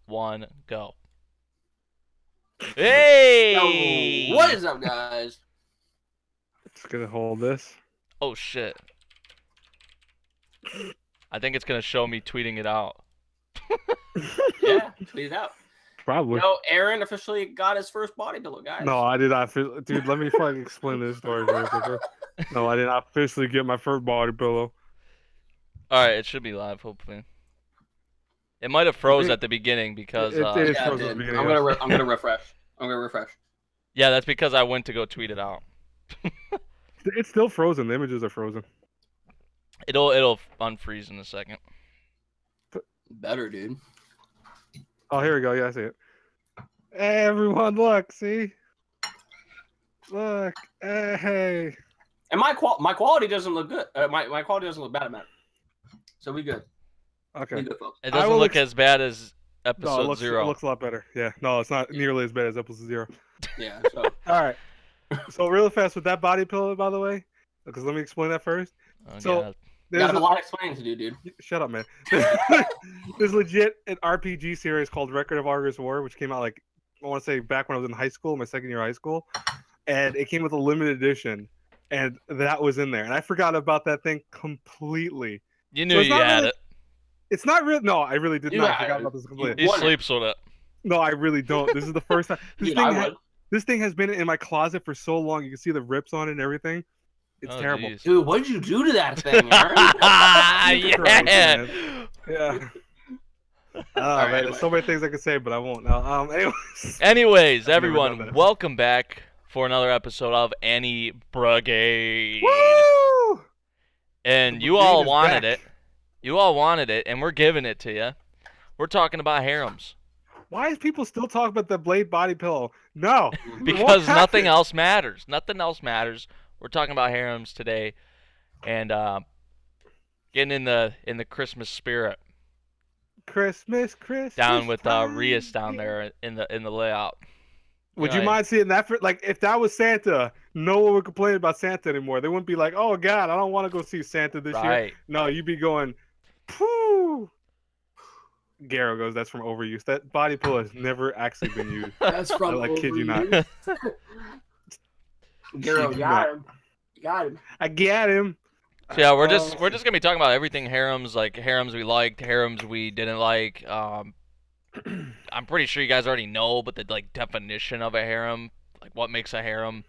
1, go. Hey! Yo, what is up, guys? Just gonna hold this. Oh shit. I think it's gonna show me tweeting it out. Yeah, tweet it out. Probably. Yo, Aaron officially got his first body pillow, guys. No, I did not. Dude, let me fucking explain this story real quick, bro. No, I did not officially get my first body pillow. Alright, it should be live, hopefully. It might have froze at the beginning because it is Yeah, frozen it at the did. beginning. I'm gonna refresh. I'm gonna refresh. yeah, that's because I went to go tweet it out. It's still frozen. The images are frozen. It'll unfreeze in a second. Better, dude. Oh, here we go. Yeah, I see it. Hey, everyone, look. See? Look. Hey. And my quality doesn't look good. My quality doesn't look bad, man. So we good. Okay. We good, folks. It doesn't look as bad as No, episode 0. it looks a lot better. Yeah. No, it's not nearly as bad as episode 0. Yeah. So All right. So real fast with that body pillow, by the way, because let me explain that first. Oh, So God. you got a lot of explaining to do, dude. Shut up, man. There's legit an RPG series called Record of Argus War, which came out like I want to say back when I was in high school, my second year of high school, and it came with a limited edition, and that was in there, and I forgot about that thing completely. You knew you had it. It's not real. No, I really did You not. I had forgot it. about this completely. He Won it. sleeps with it. No, I really don't. This is the first time. Dude, I would. This thing has been in my closet for so long. You can see the rips on it and everything. It's Oh, terrible. geez. Dude, what did you do to that thing, Aaron? Yeah. Yeah. Oh right, man, anyway. there's so many things I could say, but I won't now. Anyways. Anyways, I've never done everyone, that. welcome back for another episode of AniBrigade. Woo! And The you all brigade is wanted back. it. You all wanted it, and we're giving it to you. We're talking about harems. Why is people still talking about the blade body pillow? No, Because What nothing happened? else matters. Nothing else matters. We're talking about harems today, and getting in the Christmas spirit. Christmas. Down with time. Rias down there in the layout. Would you Right. mind seeing that? Like, if that was Santa, no one would complain about Santa anymore. They wouldn't be like, "Oh God, I don't want to go see Santa this year." Right. No, you'd be going, "Pooh." Garo goes, "That's from overuse. That body pillow has never actually been used." That's from I kid you not. Garo, you got him. You got him. I get him. So yeah, we're just gonna be talking about everything harems, like harems we liked, harems we didn't like. I'm pretty sure you guys already know, but the like definition of a harem, like what makes a harem.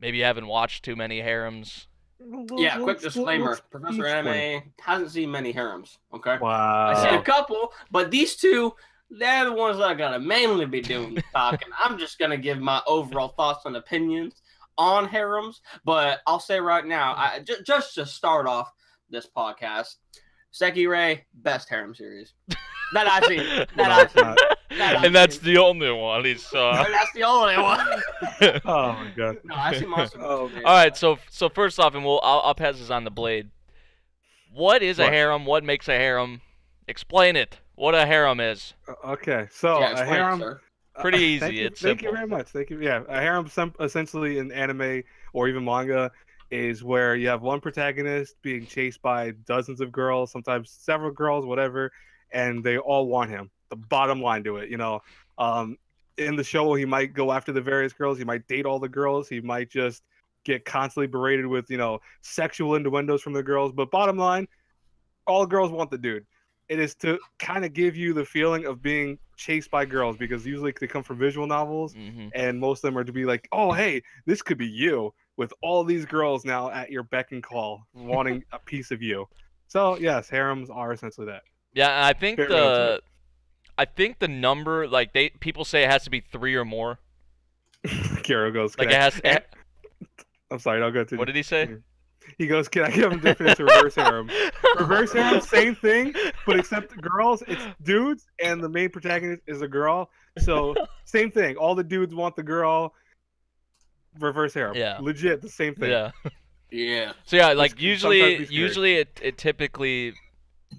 Maybe you haven't watched too many harems. Yeah, quick disclaimer. Professor explain. Anime hasn't seen many harems, okay? Wow. I've seen a couple, but these two, they're the ones that are going to mainly be doing the talking. I'm just going to give my overall thoughts and opinions on harems, but I'll say right now, just to start off this podcast, Sekirei, best harem series. That I've seen. That I've seen. And that's the only one he saw. And that's the only one. Oh my God. No, I've seen Monster. Oh, All right, so first off, and I'll pass this on the blade. What is a What? harem? What makes a harem? Explain it. What a harem is. Okay, so Yeah, a explain it, harem. sir. Pretty easy. Thank you, It's thank you simple. very much. Thank you. Yeah, a harem essentially in anime or even manga is where you have one protagonist being chased by dozens of girls, sometimes several girls, whatever, and they all want him. The bottom line to it, in the show he might go after the various girls, he might date all the girls, he might just get constantly berated with sexual innuendos from the girls, but bottom line, all girls want the dude. It is to kind of give you the feeling of being chased by girls, because usually they come from visual novels, and most of them are to be like, oh, hey, this could be you, with all these girls now at your beck and call, wanting a piece of you. So yes, harems are essentially that. Yeah, and I think Very well the number, like people say it has to be 3 or more. Kiro goes, Like "Can it I-" has. I'm sorry, I'll go to. What did he say? He goes, "Can I give him a definition of reverse harem?" Reverse harem, same thing, but except the girls, it's dudes, and the main protagonist is a girl. So same thing. All the dudes want the girl. Reverse harem. Yeah. Legit, the same thing. Yeah. Yeah. So yeah, like Which can sometimes be scary. usually it typically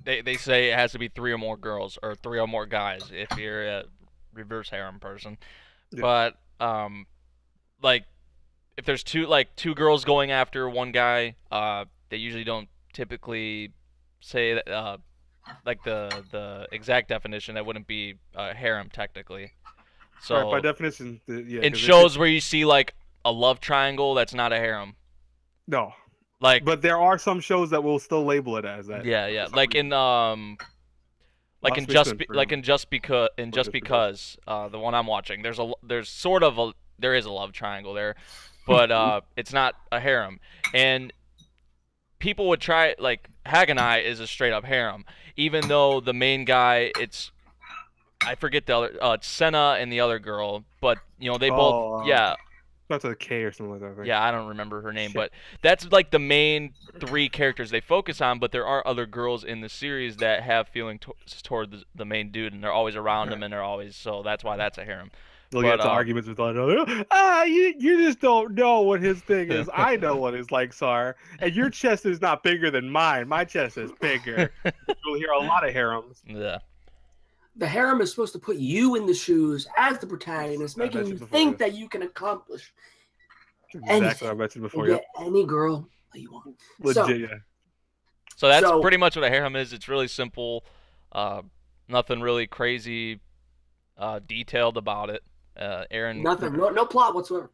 they say it has to be 3 or more girls or 3 or more guys if you're a reverse harem person. Yeah. But like if there's two girls going after one guy, they usually don't typically say that the exact definition, that wouldn't be harem technically. So Right, by definition, yeah. in shows where you see like a love triangle, that's not a harem. No. Like, but there are some shows that will still label it as that. Yeah. Like in just because the one I'm watching, there is a love triangle there, but it's not a harem. And people would try, like, Haganai is a straight up harem, even though the main guy, I forget the other, it's Senna and the other girl, but they both That's a K or something like that. I think. Yeah, I don't remember her name, but that's like the main 3 characters they focus on. But there are other girls in the series that have feeling toward the main dude, and they're always around him, and they're always, so that's why that's a harem. They'll get into arguments with one another. You just don't know what his thing is. I know what his likes are, and your chest is not bigger than mine. My chest is bigger. You'll hear a lot of harems. Yeah. The harem is supposed to put you in the shoes as the protagonist, making you think that you can accomplish exactly what I mentioned before. Get any girl that you want. Legit, yeah. So that's pretty much what a harem is. It's really simple. Nothing really crazy detailed about it. Aaron. Nothing. No plot whatsoever.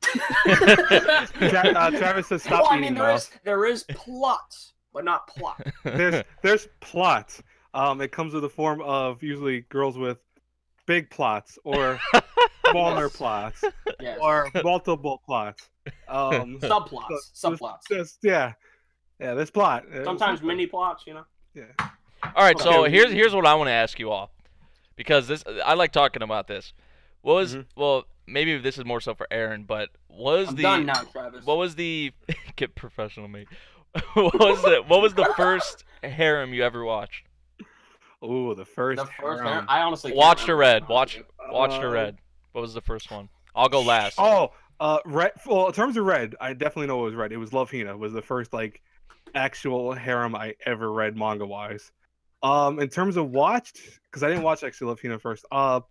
Travis says stop eating. There is plot, but not plot. There's plot. It comes with the form of usually girls with big plots or smaller plots or multiple plots. Subplots. Yeah, there's plot. Sometimes mini plots, Yeah. All right, so here's what I want to ask you all, because I like talking about this. Well, maybe this is more so for Aaron, but done now, Travis. What was the get professional, mate? What was the first harem you ever watched? Oh, the first harem. I honestly Watched or read. Watched or read. What was the first one? I'll go last. Red. Well, in terms of Red, I definitely know it was Red. It was Love Hina. Was the first like actual harem I ever read manga wise. In terms of watched, because I didn't watch actually Love Hina first. I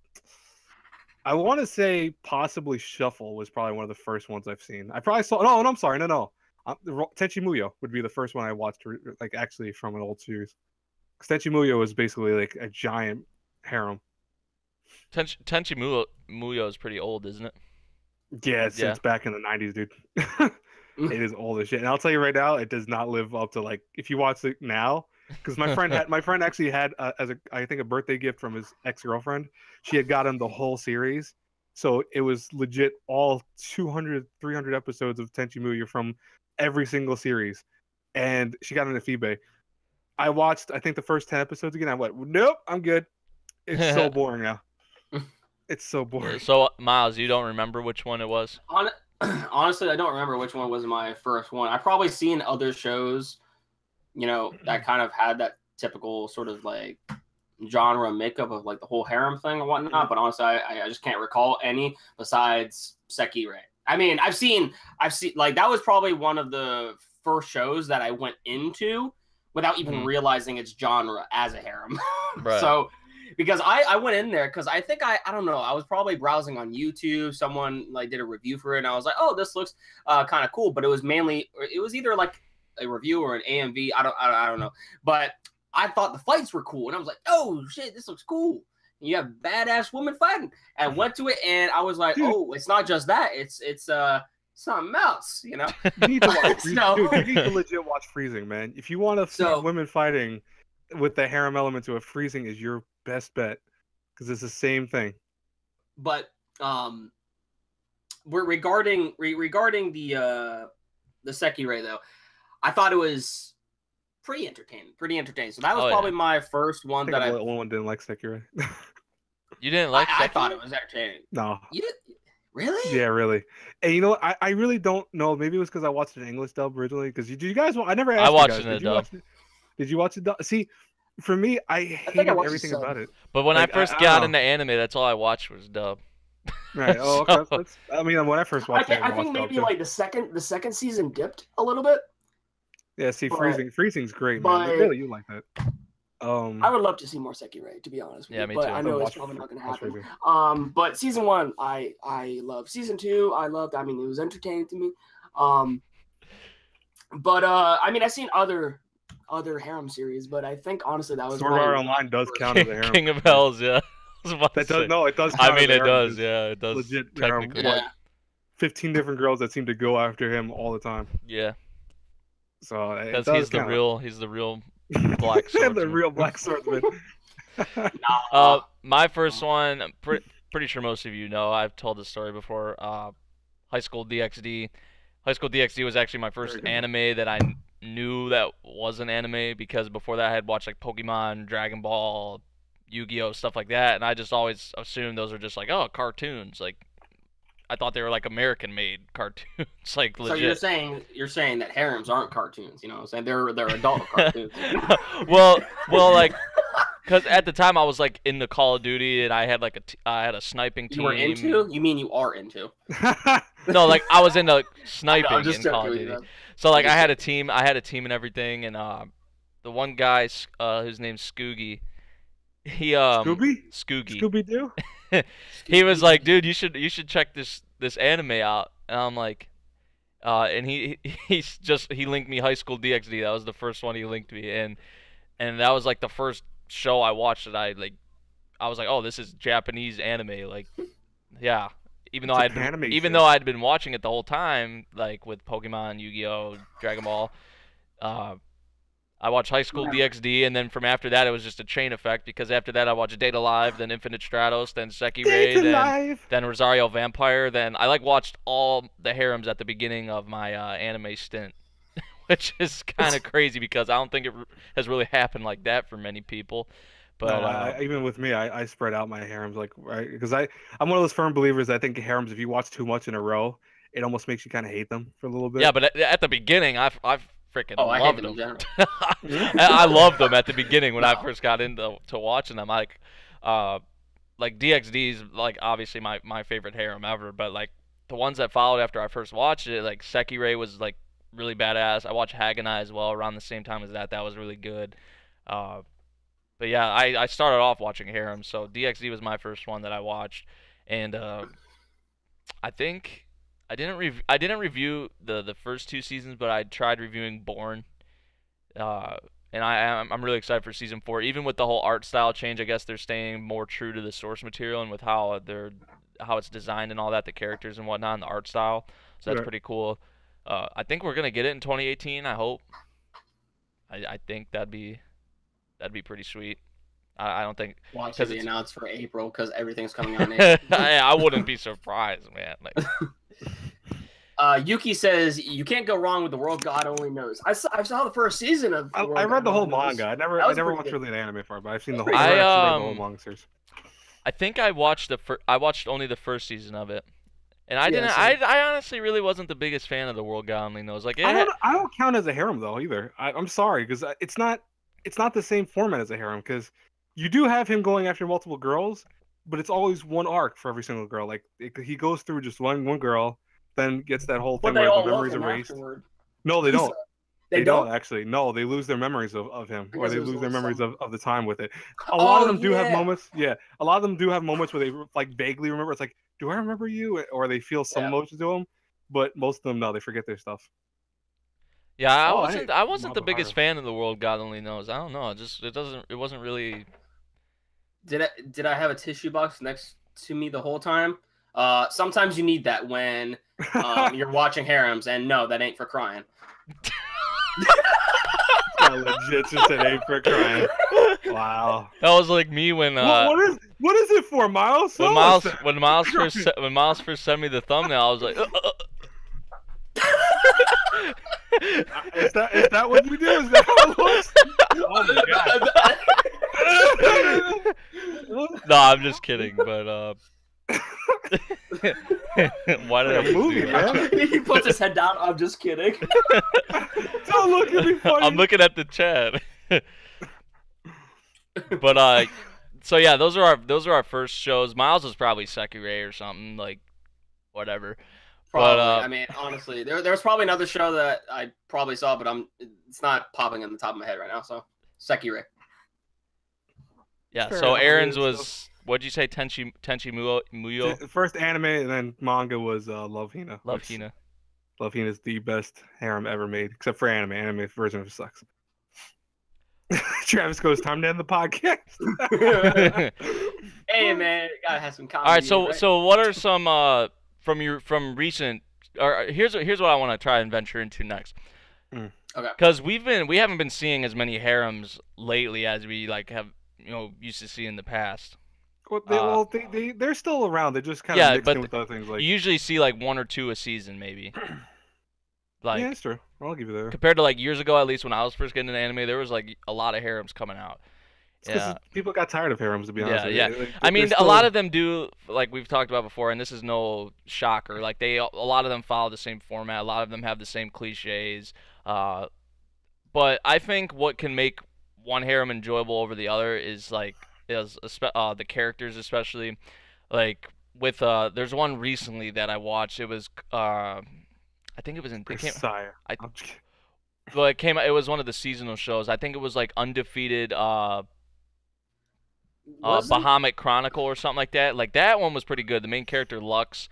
want to say possibly Shuffle was probably one of the first ones I've seen. I probably saw. No, I'm sorry. No. Tenchi Muyo would be the first one I watched, like actually from an old series. Tenchi Muyo was basically like a giant harem. Tenchi Muyo is pretty old, isn't it? Yeah, it's back in the 90s, dude. It is old as shit. And I'll tell you right now, it does not live up to, like, if you watch it now, because my friend actually had I think a birthday gift from his ex-girlfriend. She had got him the whole series. So it was legit all 200, 300 episodes of Tenchi Muyo from every single series. And she got into Fibe. I watched, I think, the first 10 episodes again. I went, nope, I'm good. It's so boring now. It's so boring. So, Miles, you don't remember which one it was? Honestly, I don't remember which one was my first one. I've probably seen other shows, that kind of had that typical sort of like genre makeup of like the whole harem thing and whatnot. But honestly, I just can't recall any besides Sekirei. I mean, I've seen like that was probably one of the first shows that I went into without even realizing its genre as a harem. Right. So, because I went in there because I think I don't know, I was probably browsing on YouTube. Someone like did a review for it, and I was like, oh, this looks kind of cool. But it was either like a review or an AMV. I don't know. But I thought the fights were cool, and I was like, oh shit, this looks cool. And you have badass women fighting. And I went to it, and I was like, oh, it's not just that. It's something else, You need to watch you need to legit watch Freezing, man. If you want to see women fighting with the harem element to it, Freezing is your best bet because it's the same thing. But regarding the Sekirei though, I thought it was pretty entertaining. So that was probably my first one that the only one didn't like Sekirei. You didn't like Sekirei? I thought it was entertaining. No. You did? Really? Yeah, really. And I really don't know. Maybe it was because I watched it in English dub originally. Because you guys, I never asked. I watched it in dub. Did you watch it? See, for me, I hated everything about it. But when I first got into anime, that's all I watched was dub. Right. Oh, okay. I mean, when I first watched it, I think maybe like the second season dipped a little bit. Yeah. See, Freezing's great, man. Really, you like that? I would love to see more Sekirei, to be honest with you. Me but too. I know it's probably not going to happen. But season 1, I love. Season 2, I loved. I mean, it was entertaining to me. But I mean, I've seen other other harem series, but I think honestly that was Sword Art probably Online does count as a harem. King of Hells, yeah. I was about to That does say. no, it does. I Count mean, as a it harem. does. Yeah, it does. Legit Technically. harem. What, 15 different girls that seem to go after him all the time. Yeah. So Because he's the real black swordsman. The real black swordsman. My first one, I'm pretty sure most of you know. I've told this story before. High School DxD. High School DxD was actually my first anime that I knew that was an anime, because before that I had watched like Pokemon, Dragon Ball, Yu-Gi-Oh, stuff like that, and I just always assumed those were just like, oh, cartoons. Like, I thought they were like American-made cartoons, like legit. So you're saying that harems aren't cartoons, you know what I'm saying? They're adult cartoons. well, like, because at the time I was like into Call of Duty, and I had like I had a sniping team. You were into? You mean you are into? No, like I was into sniping I'm just in Call of joking, Duty. So like I had a team and everything, and the one guy, whose name's Scoogie, he Scooby Doo. He was like, dude, you should check this anime out, and I'm like, and he linked me High School DxD. That was the first one he linked me, and that was like the first show I watched that I was like, oh, this is Japanese anime, like, yeah. Even though I'd been watching it the whole time, like with Pokemon, Yu-Gi-Oh, Dragon Ball, I watched High School DxD, and then from after that, it was just a chain effect, because after that, I watched Date A Live, then Infinite Stratos, then Sekirei, then Rosario Vampire, then I watched all the harems at the beginning of my anime stint, which is kind of crazy, because I don't think it has really happened like that for many people. But no, even with me, I spread out my harems, like, right, because I'm one of those firm believers. I think harems, if you watch too much in a row, it almost makes you kind of hate them for a little bit. Yeah, but at the beginning, I've freaking loved them. In general. I loved them at the beginning when I first got into watching them. Like DxD is like obviously my favorite harem ever, but like the ones that followed after I first watched it, like Sekirei was like really badass. I watched Haganai as well around the same time as that. That was really good. But yeah, I started off watching harem, so DxD was my first one that I watched, and I think I didn't review the first 2 seasons, but I tried reviewing Born, and I'm really excited for season 4. Even with the whole art style change, I guess they're staying more true to the source material, and with how it's designed and all that, the characters and whatnot, and the art style. So that's pretty cool. I think we're gonna get it in 2018. I hope. I think that'd be pretty sweet. I don't think. Watch it be announced for April, because everything's coming on April. I wouldn't be surprised, man. Like, Yuki says you can't go wrong with The World God Only Knows. I saw the first season of. I read the whole manga. I never watched really an anime part, but I've seen the whole. I read the whole manga series. I think I watched only the first season of it, and I didn't. I honestly really wasn't the biggest fan of The World God Only Knows. Like, I don't count as a harem though either. I'm sorry, because it's not the same format as a harem, because you do have him going after multiple girls, but it's always one arc for every single girl. Like he goes through just one girl, then gets that whole thing where the memories erased. Afterward. No, they don't. They don't actually. No, they lose their memories of him, or they lose their memories of the time with it. A lot of them do have moments. Yeah, a lot of them do have moments where they like vaguely remember. It's like, do I remember you? Or they feel some emotion to them, but most of them, no, they forget their stuff. Yeah, I wasn't the biggest fan of The World God Only Knows. I don't know. It wasn't really. Did I have a tissue box next to me the whole time? Sometimes you need that when you're watching harems, and no, that ain't for crying. Legit, just an ain't for crying. Wow. That was like me when. What is it for, Miles? When Miles first sent me the thumbnail, I was like. Is that what you do? Is that how it looks? Oh my god. No, I'm just kidding, but why did I do that? He puts his head down. I'm just kidding. Don't look at me funny. I'm looking at the chat. But so yeah, those are our first shows. Miles was probably Sekirei or something, like whatever. Probably. But, I mean, honestly, there's probably another show that I probably saw, but it's not popping in the top of my head right now. So, Sekirei. Yeah. So Aaron's was, what'd you say, Tenchi Muyo? The first anime, and then manga was Love Hina. Love Hina. Love Hina is the best harem ever made, except for anime. Anime version of it sucks. Travis goes, time to end the podcast. Hey man, gotta have some comedy. All right, so right? so what are some from recent? Or here's what I want to try and venture into next. Mm. Okay. Because we haven't been seeing as many harems lately as we like have used to see in the past. Well, they're still around. They're just kind of mixed in with other things. Like You usually see like 1 or 2 a season, maybe. Like, yeah, that's true. I'll give you that. compared to like years ago, at least when I was first getting into anime, there was like a lot of harems coming out. Yeah. People got tired of harems, to be honest. Yeah. Like, I mean, still... a lot of them do, like we've talked about before, and this is no shocker. Like a lot of them follow the same format. A lot of them have the same cliches. But I think what can make one harem enjoyable over the other is the characters, especially. Like with there's one recently that I watched. It was I think it was in Well, it was one of the seasonal shows. I think it was like Undefeated Bahamut Chronicle or something like that. Like that one was pretty good. The main character Lux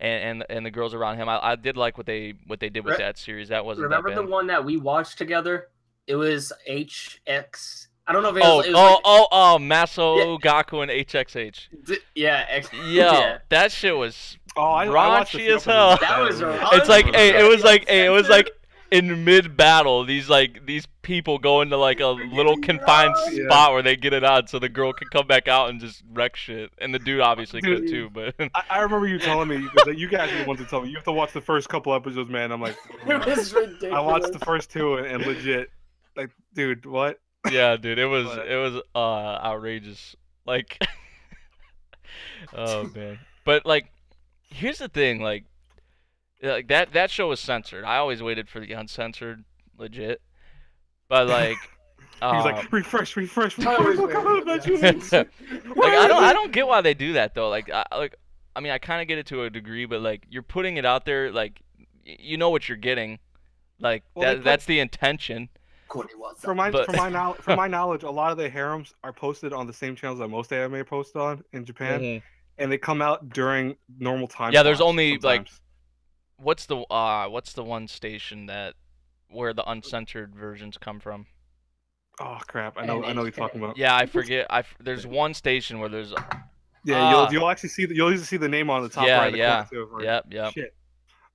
and the girls around him. I did like what they did with that series. That wasn't Remember that bad. the one that we watched together? It was HX. I don't know if it Maso Gaku and HXH. Yeah, that shit was I watched raunchy as hell. That was It's like it was like in mid battle, these people go into like a little confined spot where they get it on, so the girl can come back out and just wreck shit, and the dude obviously could too. But I remember you telling me because you guys were the ones to tell me you have to watch the first couple episodes, man. I'm like, it was ridiculous. I watched the first 2 and legit, like, dude, what? Yeah, dude, it was outrageous. Like, oh man. But like, here's the thing, like that show was censored. I always waited for the uncensored, legit. But like, he's like refresh. Like I don't get why they do that though. I mean, I kind of get it to a degree, but like you're putting it out there, like you know what you're getting. Like that's the intention. From my knowledge, a lot of the harems are posted on the same channels that most anime post on in Japan, and they come out during normal time. Yeah, there's only sometimes. What's the one station where the uncensored versions come from? Oh crap! I know what you're talking about. Yeah, I forget. There's one station where there's. Yeah, you'll actually see the name on the top right. Yeah. Yep. Shit.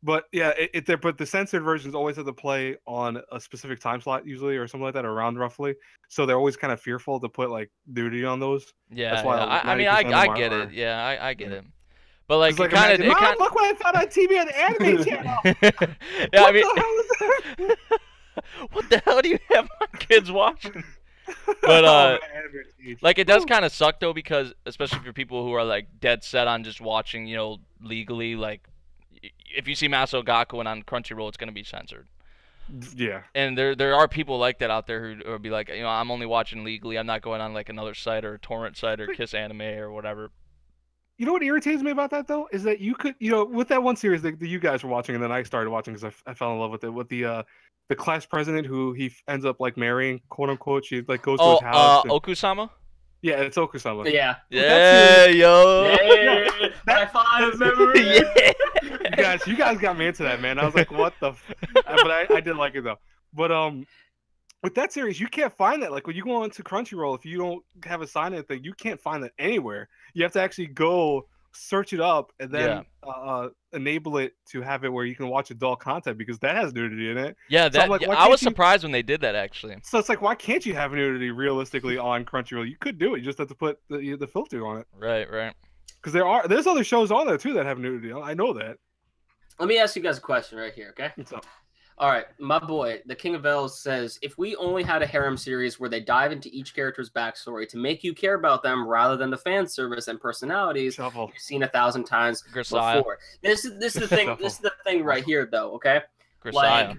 But yeah, but the censored versions always have to play on a specific time slot usually, or something like that, around roughly. So they're always kind of fearful to put like nudity on those. Yeah. That's why I mean, I get it. Yeah, I get it. But like, look what I found on TV on the anime channel. Yeah, I mean, the hell is that? What the hell do you have my kids watching? But like it does kind of suck though, because especially for people who are like dead set on just watching, legally, like if you see Maso Gaku and on Crunchyroll, it's gonna be censored. Yeah. And there are people like that out there who would be like, I'm only watching legally. I'm not going on like another site or a torrent site or Kiss Anime or whatever. You know what irritates me about that though is that you could, with that one series that you guys were watching and then I started watching because I fell in love with it, with the class president who he ends up like marrying, quote unquote. She like goes to his house. Okusama. Yeah, it's Okusama. Yeah. Yeah, yo. Yeah. High five, memory. Yeah. You guys got me into that, man. I was like, what the? But I did like it though. But with that series, you can't find that. Like when you go onto Crunchyroll, if you don't have a sign-in thing, you can't find that anywhere. You have to actually go search it up and then enable it to have it where you can watch adult content because that has nudity in it. Yeah, I was surprised when they did that actually. So it's like, why can't you have nudity realistically on Crunchyroll? You could do it. You just have to put the filter on it. Right. Because there's other shows on there too that have nudity. I know that. Let me ask you guys a question right here, okay? What's up? All right, my boy, the King of Elves says, if we only had a harem series where they dive into each character's backstory to make you care about them rather than the fan service and personalities you've seen 1,000 times before. This is the thing. This is the thing right here, though. Okay. Like,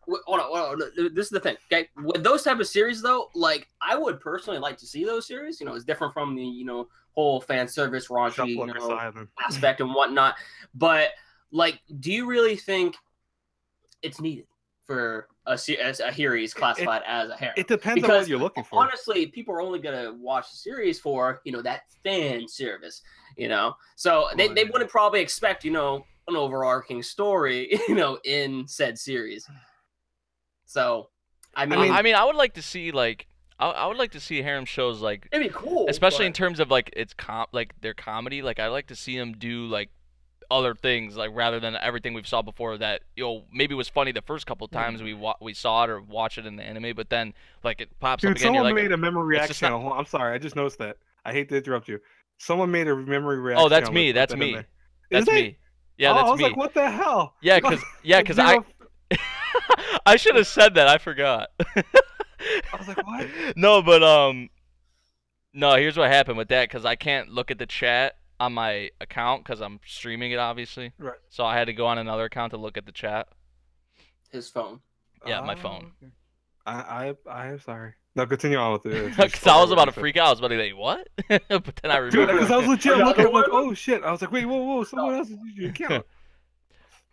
hold on. This is the thing. Okay, with those type of series, though, like I would personally like to see those series. It's different from the whole fan service raunchy aspect and whatnot. But like, do you really think it's needed for a series classified as a harem? It depends on what you're looking for. Honestly, people are only gonna watch the series for that fan service, So they wouldn't probably expect an overarching story, in said series. So I mean, I would like to see like I would like to see harem shows like, It'd be cool. especially in but- terms of like like their comedy. Like I like to see them do like other things, like rather than everything we've saw before that maybe was funny the first couple times we saw it or watch it in the anime, but then like it pops up Dude, again. someone You're like, made a memory it's react just not- channel. Hold on, I'm sorry, I just noticed that. I hate to interrupt you. Someone made a memory react. oh, that's channel me. and put That's that in me. there. That's Is it? me. Yeah, Oh, that's I was me. like, what the hell? Yeah, because I Zero- I should have said that. I forgot. I was like, what? No, but no. Here's what happened with that, because I can't look at the chat on my account because I'm streaming it, obviously. Right. So I had to go on another account to look at the chat. his phone. Yeah, my Oh, phone. okay. I am sorry. No, continue on with it. Because I was about to freak out. I was about to be like, what? But then I Dude, remembered. because I was legit Another looking like, one? oh shit. I was like, wait, whoa, someone else is using your account.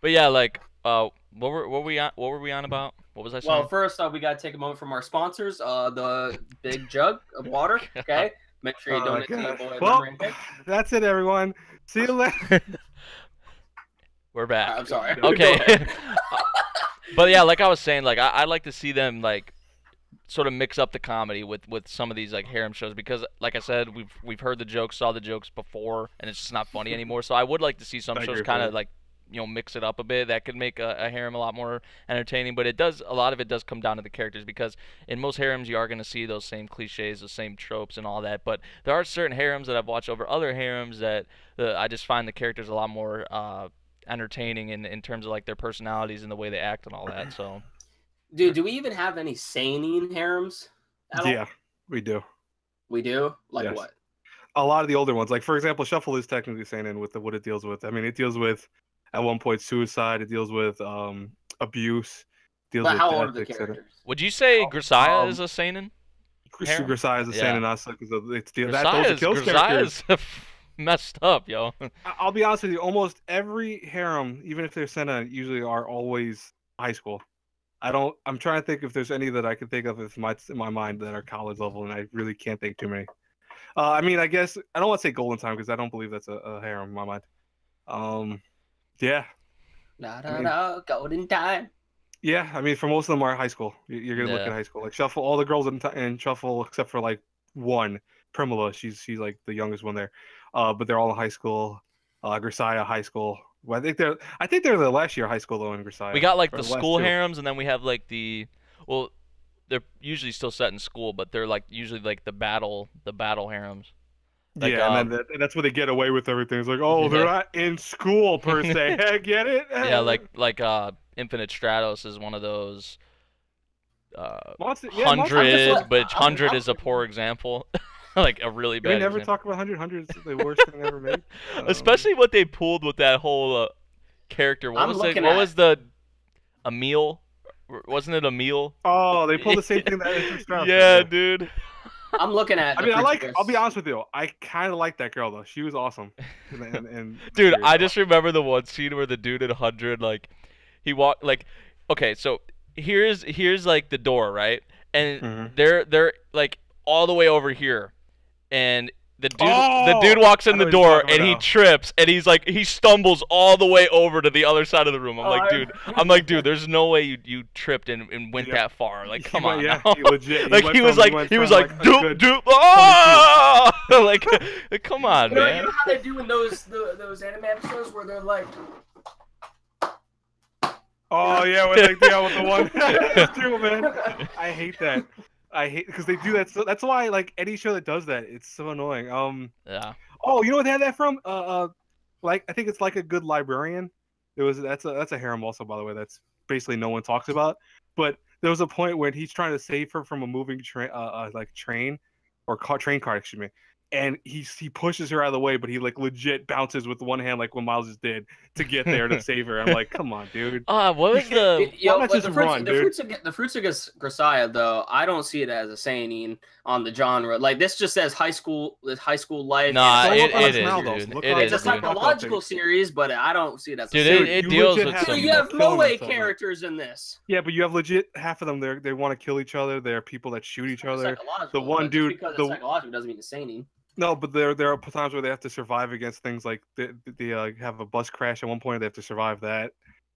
But yeah, like, what were we on? What were we on about? What was I saying? Well, first we gotta take a moment from our sponsors. The big jug of water. Okay, make sure you Oh, donate to God. your boy. Well, MemoryNK. that's it, everyone. See you later. We're back. I'm sorry. Okay. But yeah, like I was saying, like I'd like to see them like sort of mix up the comedy with some of these like harem shows, because like I said, we've heard the jokes, saw the jokes before, and it's just not funny anymore. So I would like to see some I shows agree kind of fully. like, mix it up a bit. That could make a harem a lot more entertaining. But a lot of it does come down to the characters, because in most harems you are going to see those same cliches, those same tropes and all that. But there are certain harems that I've watched over other harems that I just find the characters a lot more entertaining in terms of like their personalities and the way they act and all that. So Dude, do we even have any seinen harems? At all? Yeah, we do. We do. Like Yes. what? A lot of the older ones, like for example, Shuffle is technically seinen with what it deals with. I mean, it deals with at one point suicide. It deals with abuse. Deals But with how old are death, the etc. characters? would you say Grisaya um, is a seinen? harem? Grisaya is a Yeah. seinen also because it's those are kills characters. Grisaya's messed up, yo. I'll be honest with you. Almost every harem, even if they're seinen, usually are always high school. I'm trying to think if there's any that I can think of in my mind that are college level, and I really can't think too many. I mean, I guess I don't want to say Golden Time because I don't believe that's a harem in my mind. Yeah, Golden time. yeah. I mean, for most of them are high school. You're gonna look Yeah. at high school. Like Shuffle, all the girls in Shuffle except for like one, Primula. She's like the youngest one there. But they're all in high school. Grisaya high school. Well, I think they're the last year of high school though in Grisaya. We got like Or the last school two. harems, and then we have like they're usually still set in school, but they're like usually like the battle harems. Like, yeah, and then that's where they get away with everything. It's like, oh, they're not in school per se. Get it? Yeah, like Infinite Stratos is one of those. Monster, yeah, 100, but I'm 100 is a poor example. Like a really We bad never example. talk about 100. 100 is the worst thing ever made. Especially what they pulled with that whole character. What I'm was it? looking What at- was the Emil? Wasn't it Emil? Oh, they pulled the same thing that Infinite Stratos did, Yeah, dude. I'm looking at. I the mean, Fruits I'll be honest with you. I kind of like that girl though. She was awesome. Dude, I just remember the one scene where the dude at 100, like, he walked, like, okay, so here's like the door, right? And Mhm. they're like all the way over here, and the dude Oh! walks I in know the what you're door talking and he about. trips, and he stumbles all the way over to the other side of the room. Oh, I'm like, dude, there's no way you tripped and went Yep. that far. Like, come He on, went- yeah, now. he legit. Like went he was from- like went he was from, like a doop good- doop. Oh! Like, come on, You know man. how they do in those anime episodes where they're like, Oh yeah, with like with the one. It's true, man. I hate that. I hate because they do that. So that's why like any show that does that, it's so annoying. Yeah. Oh, you know what they had that from? Like I think it's like a good librarian. That's a harem also, by the way. That's basically no one talks about. But there was a point when he's trying to save her from a moving train, train or train car, excuse me. And he pushes her out of the way, but he like legit bounces with one hand, like what Miles just did, to get there to save her. I'm like, come on, dude. What was the? Yo, Why not but just run, dude? the fruits of Grisaya, though, I don't see it as a seinen on the genre. Like this just says high school life. Nah, and look it's on it his is, mouth, though. dude. Look It on is, it's a his dude. mouth. psychological series, but I don't see it as a Dude, seinen. it you deals legit with have some. to- You have killing Moe themselves, man. characters in this. Yeah, but you have legit half of them. They want to kill each other. They're people that shoot each other. Psychological, The one but just dude- because the- it's psychological doesn't mean it's seinen. No, but there are times where they have to survive against things like they have a bus crash at one point. They have to survive that,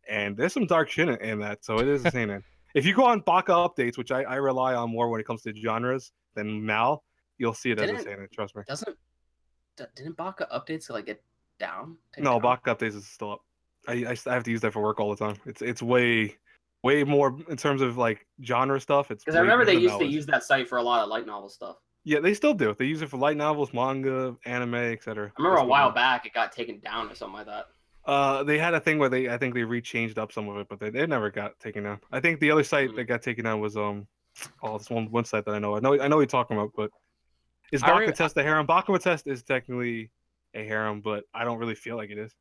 and there's some dark shit in that. So it is a seinen. If you go on Baka updates, which I rely on more when it comes to genres than Mal, you'll see it as a seinen. Trust me. Didn't Baka updates like get down? No, Baka updates is still up. I have to use that for work all the time. It's way more in terms of like genre stuff. It's because I remember they used to use that site for a lot of light novel stuff. Yeah, they still do. They use it for light novels, manga, anime, etc. I remember a while back it got taken down or something like that. They had a thing where I think they rechanged up some of it, but they never got taken down. I think the other site that got taken down was this one site that I know what you're talking about, but is Baka Test a harem? Baka Test is technically a harem, but I don't really feel like it is.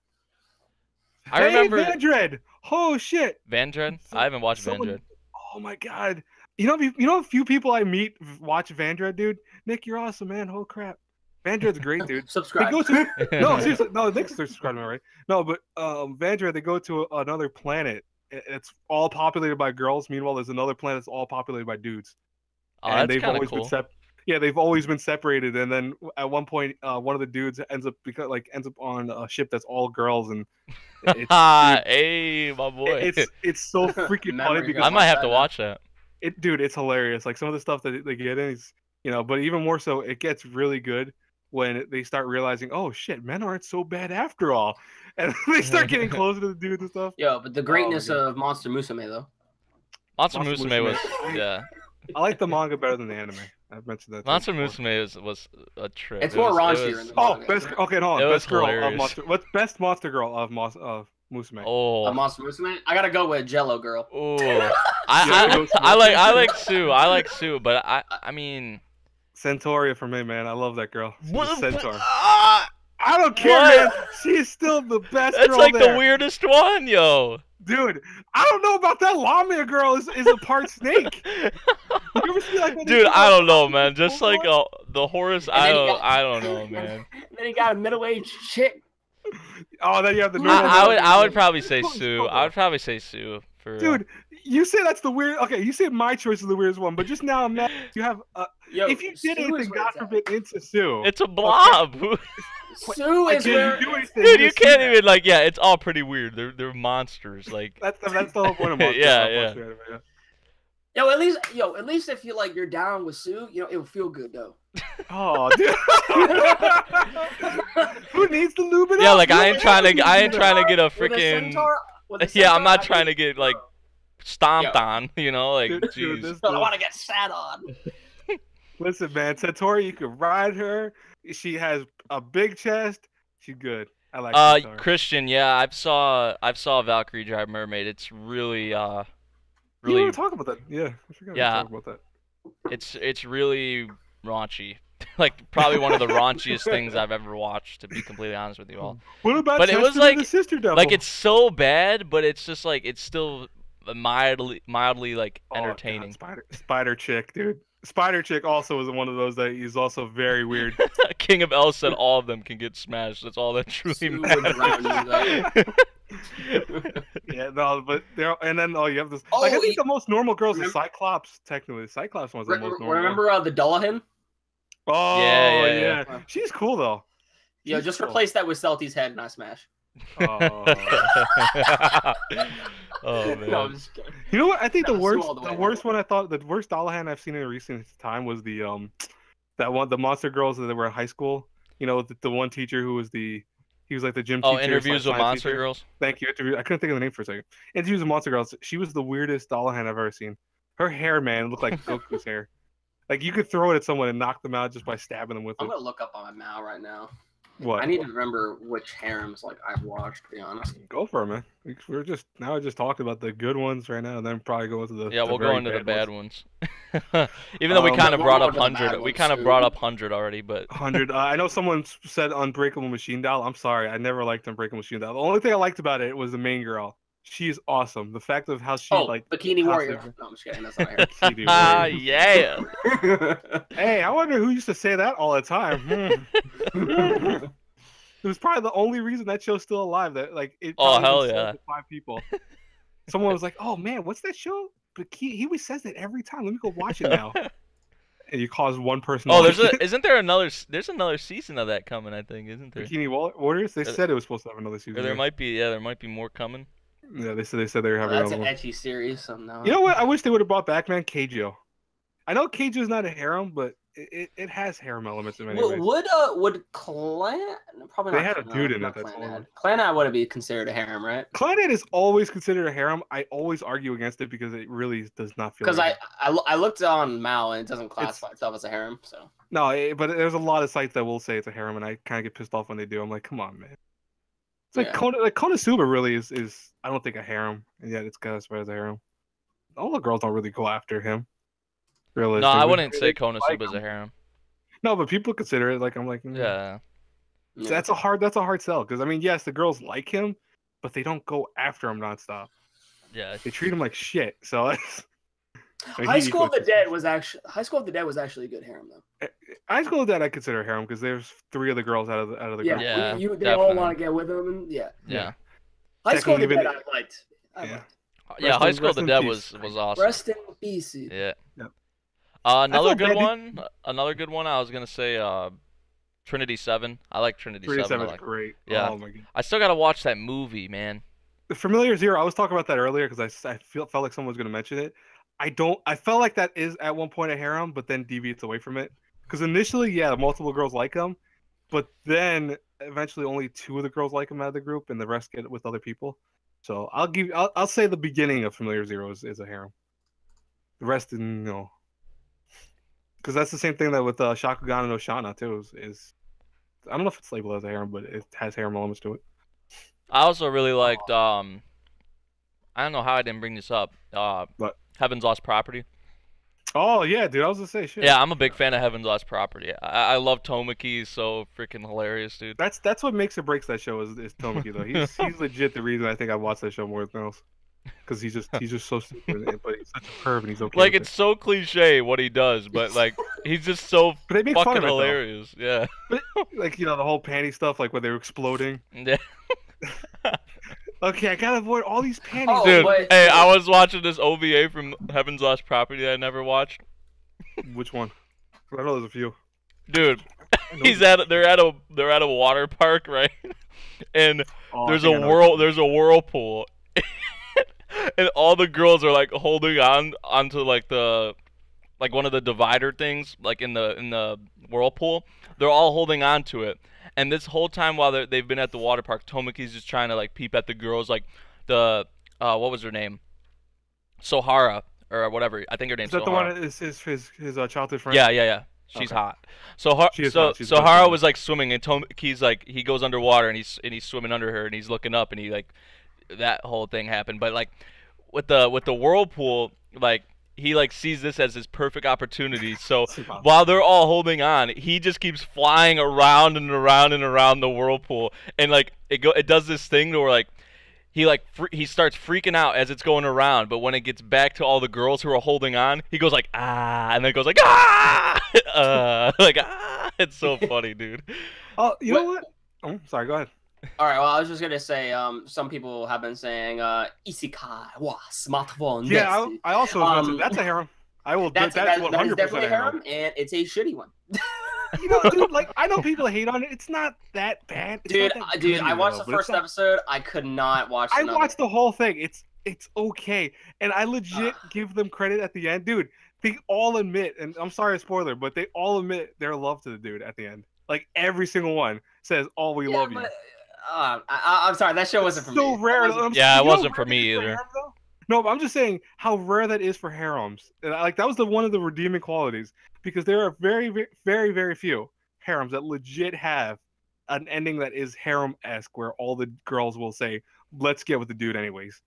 I remember Vandred. Oh shit. Vandred? I haven't watched Vandred. Oh my god. You know a few people I meet watch Vandred, dude. Nick, you're awesome, man. Oh crap. Vandred's great, dude. Subscribe. No, seriously. No, Nick's subscribing, right? No, but Vandred, they go to another planet. It's all populated by girls. Meanwhile, there's another planet that's all populated by dudes. Oh, and that's kind of cool. They've always been separated, and then at one point, one of the dudes ends up on a ship that's all girls, and hey, my boy, it's so freaking funny because I might have to watch that. Dude, it's hilarious. Like some of the stuff that they get in is, but even more so, it gets really good when they start realizing, oh shit, men aren't so bad after all, and they start getting closer to the dudes and stuff. Yeah, but the greatness of Monster Musume though. Monster Musume was I like the manga better than the anime. I've mentioned that. Monster Musume was a trip. It's more raunchier in the manga. Best girl of Monster. What's best Monster girl of Musume? Oh, Monster Musume. I gotta go with Jello Girl. Oh, I like Sue. I like Sue, but I mean, Centauria for me, man. I love that girl. Centaur. I don't care, man. She's still the best. That's girl like there. The weirdest one, yo. Dude, I don't know about that. Lamia girl is a part snake. You ever see, like, dude, I don't know, man. Just like the Horus, I don't know, man. And then he got a middle-aged chick. Oh, then you have the. I would probably say Sue. I would probably say Sue. Dude, you say that's the weird. Okay, you say my choice is the weirdest one, but just now I'm mad. You have. If you did anything, God forbid, into Sue. It's a blob. Okay. Sue is where. Dude, you can't even like. Yeah, it's all pretty weird. They're monsters. Like that's the whole point of monsters. Yeah. Yo, at least if you're down with Sue, it will feel good though. Oh, dude. Who needs to lube it up? Yeah, like I ain't trying to get a freaking. Yeah, I'm not trying to get like stomped on. Like jeez. I want to get sat on. Listen, man, Satori, you can ride her. She has a big chest. She's good. I like Satori. Christian, yeah, I saw Valkyrie Drive Mermaid. It's really You want to talk about that? Yeah, I forgot to talk about that. It's really raunchy. Like probably one of the raunchiest things I've ever watched, to be completely honest with you all. What about? But it was like the Sister Devil? Like it's so bad, but it's just like it's still mildly like entertaining. God, Spider Chick, dude. Spider Chick also is one of those that is also very weird. King of L said all of them can get smashed. That's all that truly matters. Yeah, no, but and then you have this. I think the most normal girl is the Cyclops. Technically, Cyclops one's the most normal. Remember the Dullahan? Oh yeah. She's cool though. Yeah, just replace that with Celti's head and I smash. Oh. Oh man. No, I'm just kidding. You know what? I think the worst one I thought, the worst Dullahan I've seen in recent time was the the Monster Girls that were in high school. The one teacher who was he was like the gym teacher. Oh, Interviews with Monster teacher. Girls. Thank you. I couldn't think of the name for a second. Interviews with Monster Girls. She was the weirdest Dullahan I've ever seen. Her hair, man, looked like Goku's hair. Like you could throw it at someone and knock them out just by stabbing them with it. I'm gonna look up on my Mal right now. What? I need to remember which harems I've watched. To be honest. Go for it, man. We're just talking about the good ones right now, and then probably go into the we'll go into the bad ones. Even though we kind of brought up 100, we kind of brought up 100 already, but 100. I know someone said Unbreakable Machine Doll. I'm sorry, I never liked Unbreakable Machine Doll. The only thing I liked about it was the main girl. She's awesome. The fact of how she Bikini Warrior. No, I'm just kidding. That's not her. Ah, yeah. Hey, I wonder who used to say that all the time. It was probably the only reason that show's still alive. That it. Oh hell yeah! 5 people. Someone was like, "Oh man, what's that show?" But he always says it every time. Let me go watch it now. And you cause one person. Oh, isn't there another? There's another season of that coming. I think, isn't there? Bikini Warriors. They said it was supposed to have another season. Or there might be. Yeah, there might be more coming. Yeah, they said they were having That's another an one. etchy series. So no. You know what? I wish they would have brought back, man, Keijo. I know Keijo is not a harem, but it has harem elements in many ways. Would Clan probably They not? had a dude in not it, that's Clanad. Clanad would be considered a harem, right? Clannad is always considered a harem. I always argue against it because it really does not feel. Because like I looked on Mal and it doesn't classify itself as a harem. So no, but there's a lot of sites that will say it's a harem, and I kind of get pissed off when they do. I'm like, come on, man. It's like Konosuba really is I don't think a harem, and yet it's classified as a harem. All the girls don't really go after him. No, I wouldn't say Konosuba's a harem. No, but people consider it like I'm like Yeah. So that's a hard sell because I mean yes the girls like him, but they don't go after him nonstop. Yeah. They treat him like shit. So I mean, High School of the Dead was actually a good harem though. High School of the Dead I consider a harem because there's 3 of the girls out of the group. Yeah, they all want to get with him and Yeah. High School of the Technically, Dead I liked. Yeah, High School of the in Dead peace. was awesome. Rest in peace. Yeah. Yep. Another feel good bad. one. Another good one. I was gonna say Trinity 7. I like Trinity 7. 7 I is like. great. Yeah. Oh my god. I still gotta watch that movie, man. The Familiar Zero. I was talking about that earlier because I felt like someone was going to mention it. I felt like that is at one point a harem, but then deviates away from it. Because initially, yeah, multiple girls like him, but then eventually only 2 of the girls like him out of the group, and the rest get it with other people. So I'll say the beginning of Familiar Zero is a harem. The rest, no. Because that's the same thing that with Shakugan and Oshana too. Is I don't know if it's labeled as a harem, but it has harem elements to it. I also really liked I don't know how I didn't bring this up. What? Heaven's Lost Property. Oh yeah, dude, I was gonna say shit. Yeah, I'm a big fan of Heaven's Lost Property. I love Tomoki. He's so freaking hilarious, dude. That's what makes or breaks that show is Tomoki though. He's legit the reason I think I watched that show more than else. Because he's just so stupid, but he's such a perv and he's okay. Like with it's so cliche what he does, but like he's just so But they make fun fucking of it, though. hilarious. Yeah. Like the whole panty stuff, like when they were exploding. Yeah. Okay, I gotta avoid all these panties. Oh, Dude, but- hey, I was watching this OVA from Heaven's Lost Property that I never watched. Which one? I know there's a few. Dude, they're at a water park, right? And there's a whirlpool. And all the girls are like holding onto like one of the divider things, like in the whirlpool. They're all holding on to it. And this whole time while they've been at the water park, Tomoki's just trying to like peep at the girls, like the what was her name? Sohara or whatever. I think her name's Is that Sohara. the one that is his childhood friend? Yeah. She's Okay. hot. So She's Sohara was like swimming, and Tomoki's like he goes underwater and he's swimming under her, and he's looking up, and he like that whole thing happened. But like with the whirlpool, like he like sees this as his perfect opportunity. So while they're all holding on, he just keeps flying around and around and around the whirlpool, and like it does this thing where like he starts freaking out as it's going around, but when it gets back to all the girls who are holding on, he goes like ah, and then it goes like ah, like ah. It's so funny, dude. Oh, you know what? Oh, sorry. Go ahead. All right. Well, I was just gonna say, some people have been saying, "Isekai wa smartphone." Yeah, I also that's a harem. I will. That's 100% definitely a a harem. harem, and it's a shitty one. You know, dude, like I know people hate on it. It's not that bad. It's Dude, not that dude, good, I watched the but it's first not- episode. I could not watch. I another. watched the whole thing. It's okay, and I legit give them credit at the end, dude. They all admit, and I'm sorry, a spoiler, but they all admit their love to the dude at the end. Like every single one says, "Oh, we love you." I'm sorry, that show wasn't for So me. rare. Yeah, it wasn't for me either. No, but I'm just saying how rare that is for harems. And like that was one of the redeeming qualities because there are very, very, very, very few harems that legit have an ending that is harem-esque, where all the girls will say, "Let's get with the dude, anyways."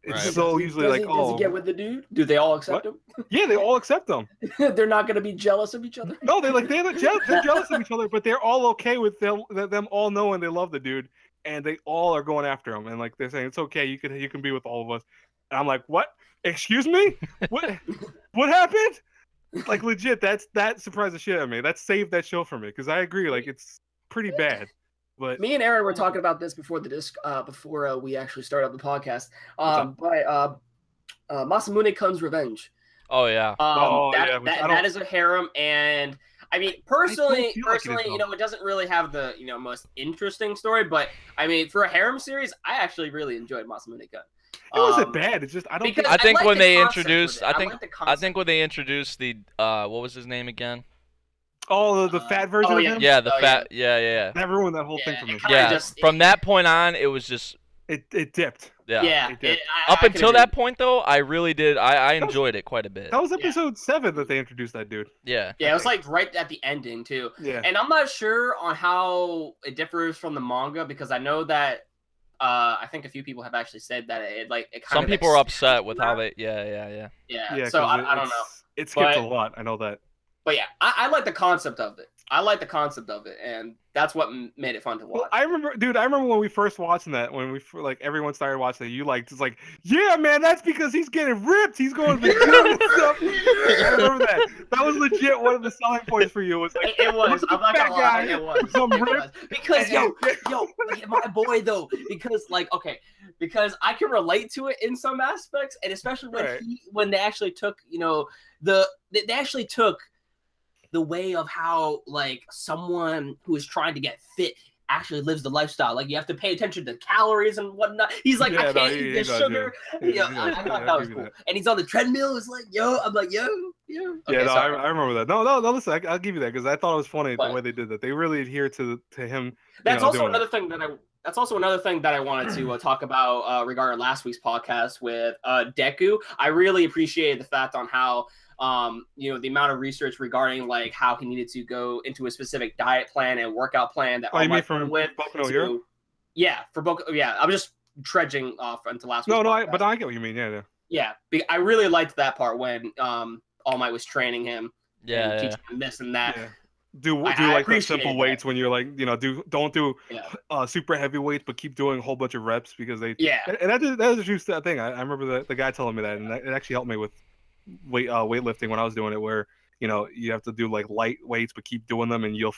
It's Right. so usually does like, he, does "Oh, he get with the dude? Do they all accept yeah," they all accept them. him? They're not gonna be jealous of each other. No, they're jealous of each other, but they're all okay with them all knowing they love the dude, and they all are going after him, and like they're saying it's okay, you can be with all of us. And I'm like, what? Excuse me? What happened? Like legit, that surprised the shit out of me. That saved that show for me because I agree, like it's pretty bad. But Me and Aaron were talking about this before before we actually started up the podcast. By Masamune Kun's Revenge. Oh yeah. That is a harem, and I mean personally, feel like it is, you know, it doesn't really have the most interesting story, but I mean for a harem series, I actually really enjoyed Masamune Kun. It wasn't bad. It's just I don't. Because I think like when the they concept introduced, of it. I like the think concept. when they introduced the what was his name again? Oh, the fat version of yeah. him. Yeah, the Oh, fat. Yeah. That ruined that whole thing Yeah, for me. it kinda Yeah. just- From that point on, it was just It dipped. Yeah. It did. Up I can until agree. that point, though, I really did. I That was- enjoyed it quite a bit. That was episode 7 that they introduced that dude. Yeah. Yeah, it was like right at the ending too. Yeah. And I'm not sure on how it differs from the manga because I know that I think a few people have actually said that it kind Some of people are extends upset with from how that. they. Yeah. Yeah. So 'cause I don't know. It skips a But- lot. I know that. But yeah, I like the concept of it. And that's what made it fun to watch. Well, I remember when we first watching that, when everyone started watching it, you it's like, yeah, man, that's because he's getting ripped. He's going to the gym and stuff. I remember that. That was legit one of the selling points for you. Was like, It was. look I'm at not that gonna lie. guy. It was. Some It rip. was. Because my boy though. Because because I can relate to it in some aspects, and especially when they actually took they actually took the way of how someone who is trying to get fit actually lives the lifestyle. Like you have to pay attention to calories and whatnot. He's like, I can't eat this sugar. I thought that was cool. And he's on the treadmill. It's like, yo, I'm like, yo. Okay, I remember that. No, listen, I'll give you that because I thought it was funny the way they did that. They really adhered to him. That's also another thing that I wanted to talk about regarding last week's podcast with Deku. I really appreciated the fact on how the amount of research regarding how he needed to go into a specific diet plan and workout plan that you mean from Boku no Hero? Yeah, for Boku. Yeah, I'm just trudging off into last week's podcast. But I get what you mean. Yeah. I really liked that part when All Might was training him. Yeah. Teaching him this and that. Yeah. Do the simple weights when you're don't do super heavy weights, but keep doing a whole bunch of reps because they and that is a true thing. I remember the guy telling me that, and it actually helped me with weightlifting when I was doing it, where you have to do light weights but keep doing them, and you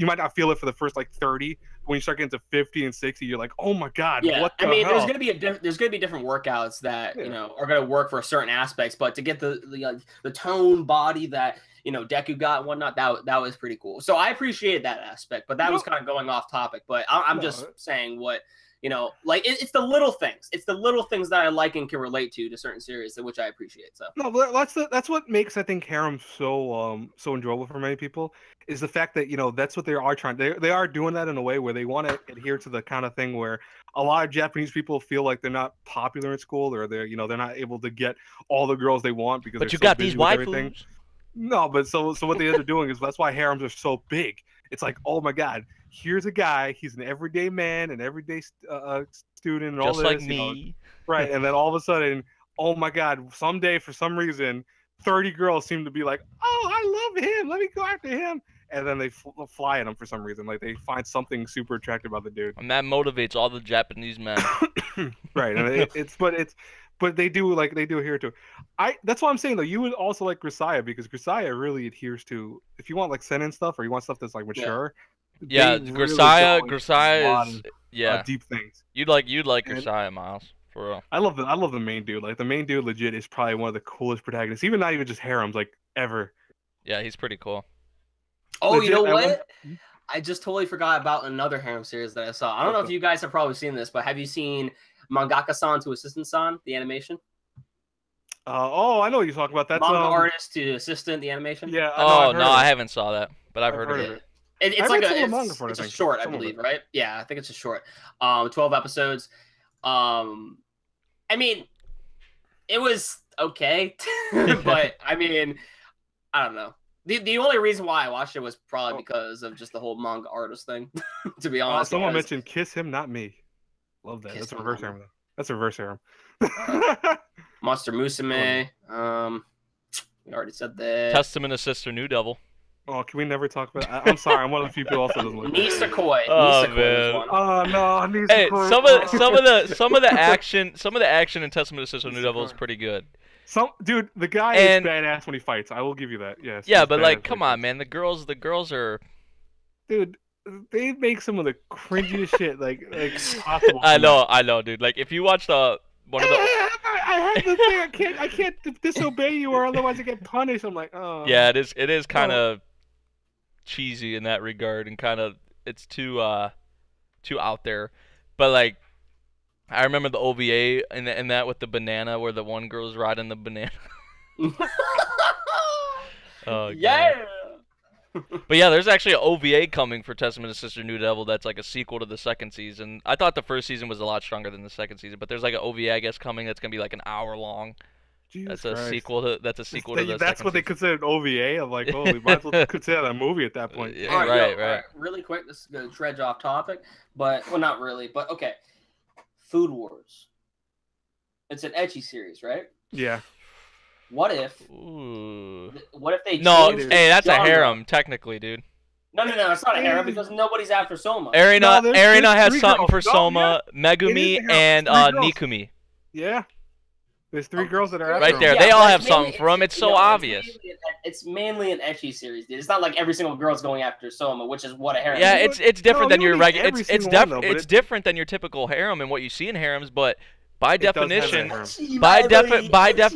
might not feel it for the first 30. When you start getting to 50 and 60, you're like, oh my god, what the hell? there's gonna be different workouts that are gonna work for certain aspects, but to get the tone body that Deku got and whatnot, that was pretty cool. So I appreciated that aspect, but that was kind of going off topic. But I'm just saying what it's the little things. It's the little things that I like and can relate to certain series, which I appreciate. So no, that's what makes I think Harem so enjoyable for many people is the fact that that's what they are trying. They are doing that in a way where they want to adhere to the kind of thing where a lot of Japanese people feel like they're not popular in school, or they're not able to get all the girls they want because but they're you so got busy these with everything. waifus. No, but so what they end up doing is that's why harems are so big. It's like, oh my god, here's a guy. He's an everyday man, an everyday student, and all just this. Like me. Right? And then all of a sudden, oh my god, someday for some reason, 30 girls seem to be like, oh, I love him. Let me go after him. And then they fly at him for some reason. Like they find something super attractive about the dude. And that motivates all the Japanese men. Right. And but they do adhere to it. That's what I'm saying though. You would also like Grisaya because Grisaya really adheres to, if you want seinen stuff or you want stuff that's mature. Yeah, Grisaya is deep things. You'd like Grisaya, Miles, for real. I love the main dude. The main dude legit is probably one of the coolest protagonists. Even not even just harems ever. Yeah, he's pretty cool. Oh, legit, you know what? I just totally forgot about another harem series that I saw. I don't know if you guys have probably seen this, but have you seen Mangaka-san to Assistant-san, the animation? I know what you're talking about. That's manga artist to assistant, the animation. Yeah. I haven't saw that, but I've heard of it. It's like it's a short, I believe, right? Yeah, I think it's a short. 12 episodes. I mean, it was okay, but I mean, I don't know. The only reason why I watched it was probably because of just the whole manga artist thing. To be honest, someone mentioned "Kiss Him, Not Me." Love that. That's a reverse harem. That's a reverse harem. Monster Musume. We already said that. Testament of Sister New Devil. Oh, can we never talk about? I'm sorry, I'm one of the few people also doesn't like Nisekoi. Oh man. Oh no, Nisekoi. Hey, some of the action in Testament of Sister New Devil is pretty good. Dude, the guy is badass when he fights. I will give you that. Yes. Yeah, but come on, man. The girls are. Dude, they make some of the cringiest shit like possible. I know, dude. If you watch one of the. I have the thing. I can't disobey you, or otherwise I get punished. I'm like, oh. Yeah, it is kind of cheesy in that regard, and kind of it's too out there, but I remember the OVA in that with the banana, where the one girl's riding the banana. Oh, yeah. But yeah, there's actually an OVA coming for Testament of Sister New Devil that's like a sequel to the second season. I thought the first season was a lot stronger than the second season, but there's like an OVA, I guess, coming that's gonna be like an hour long. Jesus That's a Christ. sequel to the That's second what they season. consider an OVA. I'm like, oh, we might as well consider that a movie at that point. Yeah, All right, right, yo, right. Really quick, this is gonna dredge off topic, but well, not really, but okay. Food Wars. It's an ecchi series, right? Yeah. What if? Ooh. What if they? No, changed hey, the that's a genre? harem, technically, dude. No, it's not a harem because nobody's after Soma. Arena, No, there's Arena has three something girls. for No, Soma, It Megumi, is a harem. and Three girls. Nikumi. Yeah. There's 3 girls that are Right after there. him. They all but have it's something for 'em. It's so obvious. It's mainly an ecchi series, dude. It's not like every single girl's going after Soma, which is what a harem. Yeah, is. it's different No, than you your don't need regular. every It's single one, though, but it's different than your typical harem and what you see in harems, but by does have definition, that harem.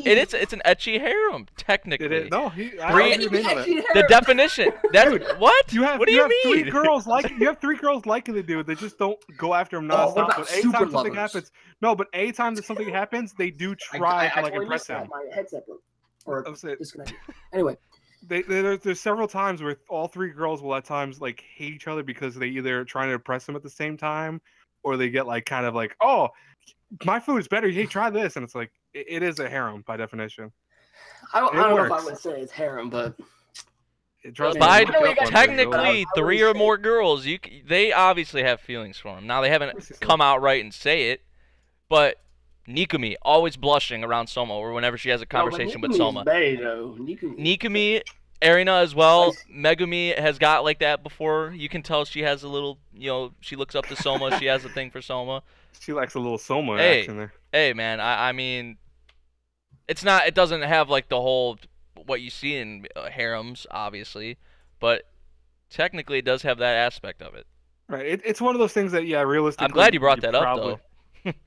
it's an ecchi harem technically. It is. No, I Three- agree with that. The definition. That's what? You have, what do you you have mean? 3 girls you have 3 girls liking the dude. They just don't go after him Oh, what nonstop. about But super anytime something lovers? happens, no. But anytime that something happens, they do try to like totally impress missed that. him. My headset broke or I'm saying- disconnected. Anyway, There's several times where all 3 girls will at times like hate each other because they either trying to impress him at the same time, or they get like kind of like, oh, my food is better. Hey, try this, and it's like it is a harem by definition. I don't It know if I works. would say it's harem, but It drives me By nuts. Look it up on Google. technically, I would 3 or say- more girls, they obviously have feelings for him. Now they haven't come out right and say it, but Nikumi always blushing around Soma or whenever she has a conversation with Soma. Nikumi, Arena as well. Megumi has got like that before. You can tell she has a little, she looks up to Soma. She has a thing for Soma. She likes a little Soma Hey. action there. Hey, man, I mean, it doesn't have like the whole, what you see in harems, obviously, but technically it does have that aspect of it. Right. It's one of those things that, yeah, realistically. I'm glad you brought that up, probably- though.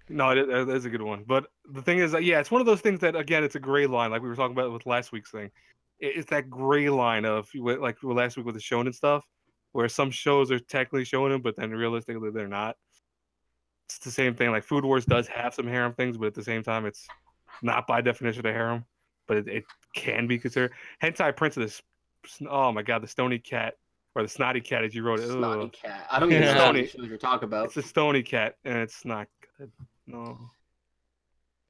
No, it is a good one. But the thing is that, yeah, it's one of those things that, again, it's a gray line, like we were talking about with last week's thing. It's that gray line of, like last week with the shonen stuff, where some shows are technically shonen, but then realistically they're not. It's the same thing. Like Food Wars does have some harem things, but at the same time, it's not by definition a harem, but it can be considered. Hentai Princess. Oh my god, the stony cat or the snotty cat, as you wrote it. Snotty Ugh. cat. I don't even know what shows you're talking about. It's a stony cat, and it's not good. No.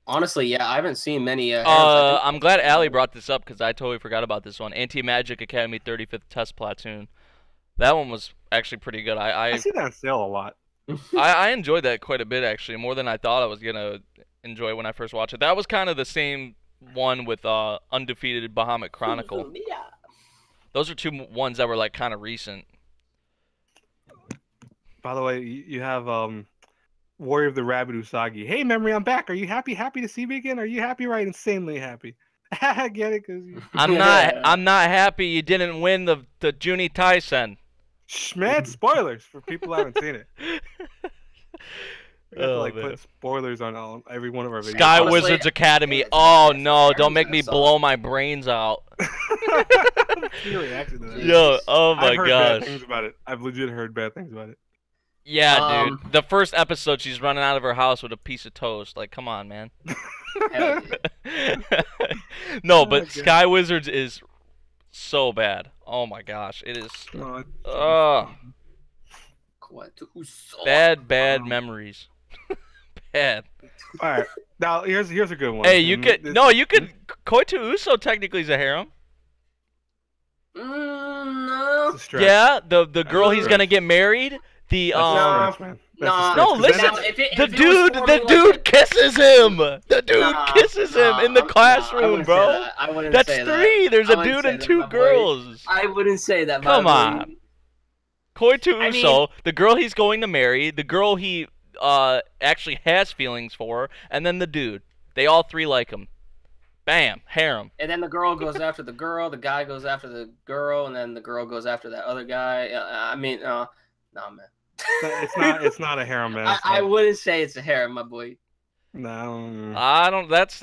Honestly, yeah, I haven't seen many. harems. I'm glad Allie brought this up because I totally forgot about this one. Anti-Magic Academy 35th Test Platoon. That one was actually pretty good. I see that on sale a lot. I enjoyed that quite a bit, actually, more than I thought I was gonna enjoy when I first watched it. That was kind of the same one with Undefeated Bahamut Chronicle. Those are 2 ones that were like kind of recent. By the way, you have Warrior of the Rabbit Usagi. Hey, Memory, I'm back. Are you happy? Happy to see me again? Are you happy? Right? Insanely happy. I get it, cause I'm not happy you didn't win the Juni Taisen. Man, spoilers for people who haven't seen it. We have to like man. put spoilers on every one of our videos. Sky Honestly, Wizards Academy. yeah, Oh it's no! like Don't make Harem's me gonna blow suck. my brains out. Your reaction to that. Yo, oh my I've heard bad gosh. things about it. I've legit heard bad things about it. Yeah, dude. The first episode, she's running out of her house with a piece of toast. Like, come on, man. Hell yeah. No, but God. Sky Wizards is so bad. Oh my gosh, it is. No, Bad memories. Bad. all right, now here's a good one. Hey, you And could this- Koitu Uso technically is a harem. No. it's a stretch. Yeah, the girl a he's stretch. gonna get married. The That's a No. stretch, man. That's a Nah. stretch, No, 'cause listen. then- Now, if it The was dude forming like a- kisses him. The dude Nah, kisses him in the nah, I classroom, wouldn't bro. say that. I wouldn't That's say 3. There's I a wouldn't dude say and that, 2 my boy. girls. I wouldn't say that. Come my on. boy. Koitu I mean- Uso, the girl he's going to marry, the girl he actually has feelings for, and then the dude. They all 3 like him. Bam, harem. And then the girl goes after the girl, the guy goes after the girl, and then the girl goes after that other guy. I mean, nah, man. It's not a harem, man. I wouldn't say it's a harem, my boy. No. I don't. That's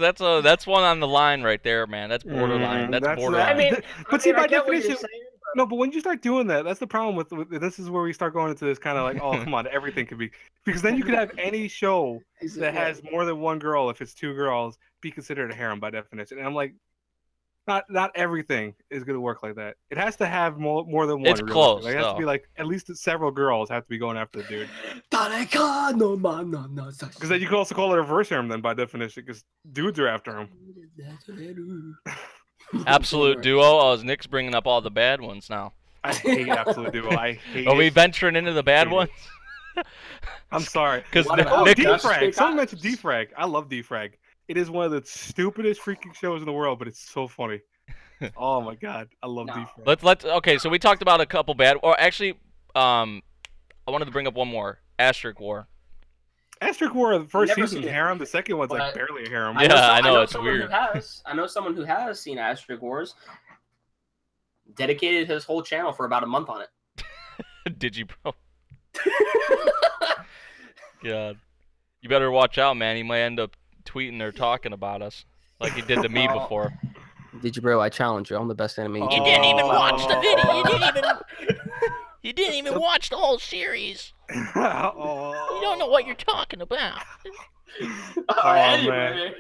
one on the line right there, man. That's borderline. That's that's- borderline. I mean, But see, by I get what you're definition, saying, No, but when you start doing that, that's the problem with this is where we start going into this kind of like, oh, come on, everything could be, because then you could have any show that has more than one girl, if it's two girls, be considered a harem by definition. And I'm like, not everything is going to work like that. It has to have more than one. It's close. Like, it has to be like at least several girls have to be going after the dude. Because then you can also call it a reverse harem then by definition, because dudes are after him. Absolute Duo. Oh, is Nick's bringing up all the bad ones now? I hate Absolute Duo. I hate Are we venturing into the bad ones? I'm sorry. Because Defrag. Someone mentioned Defrag. I love Defrag. It is one of the stupidest freaking shows in the world, but it's so funny. Oh my god, I love Defrag. Let's okay. So we talked about a couple bad, or actually, I wanted to bring up one more. Asterisk War. Asterisk War, the first season harem. The second one's like barely a harem. Yeah, I know it's weird. I know someone who has seen Asterisk Wars. Dedicated his whole channel for about a month on it. Did you, bro? God, you better watch out, man. He might end up tweeting or talking about us like he did to me before. Did you, bro? I challenge you. I'm the best enemy. You didn't even watch the video. You didn't even watch the whole series. You don't know what you're talking about. Man.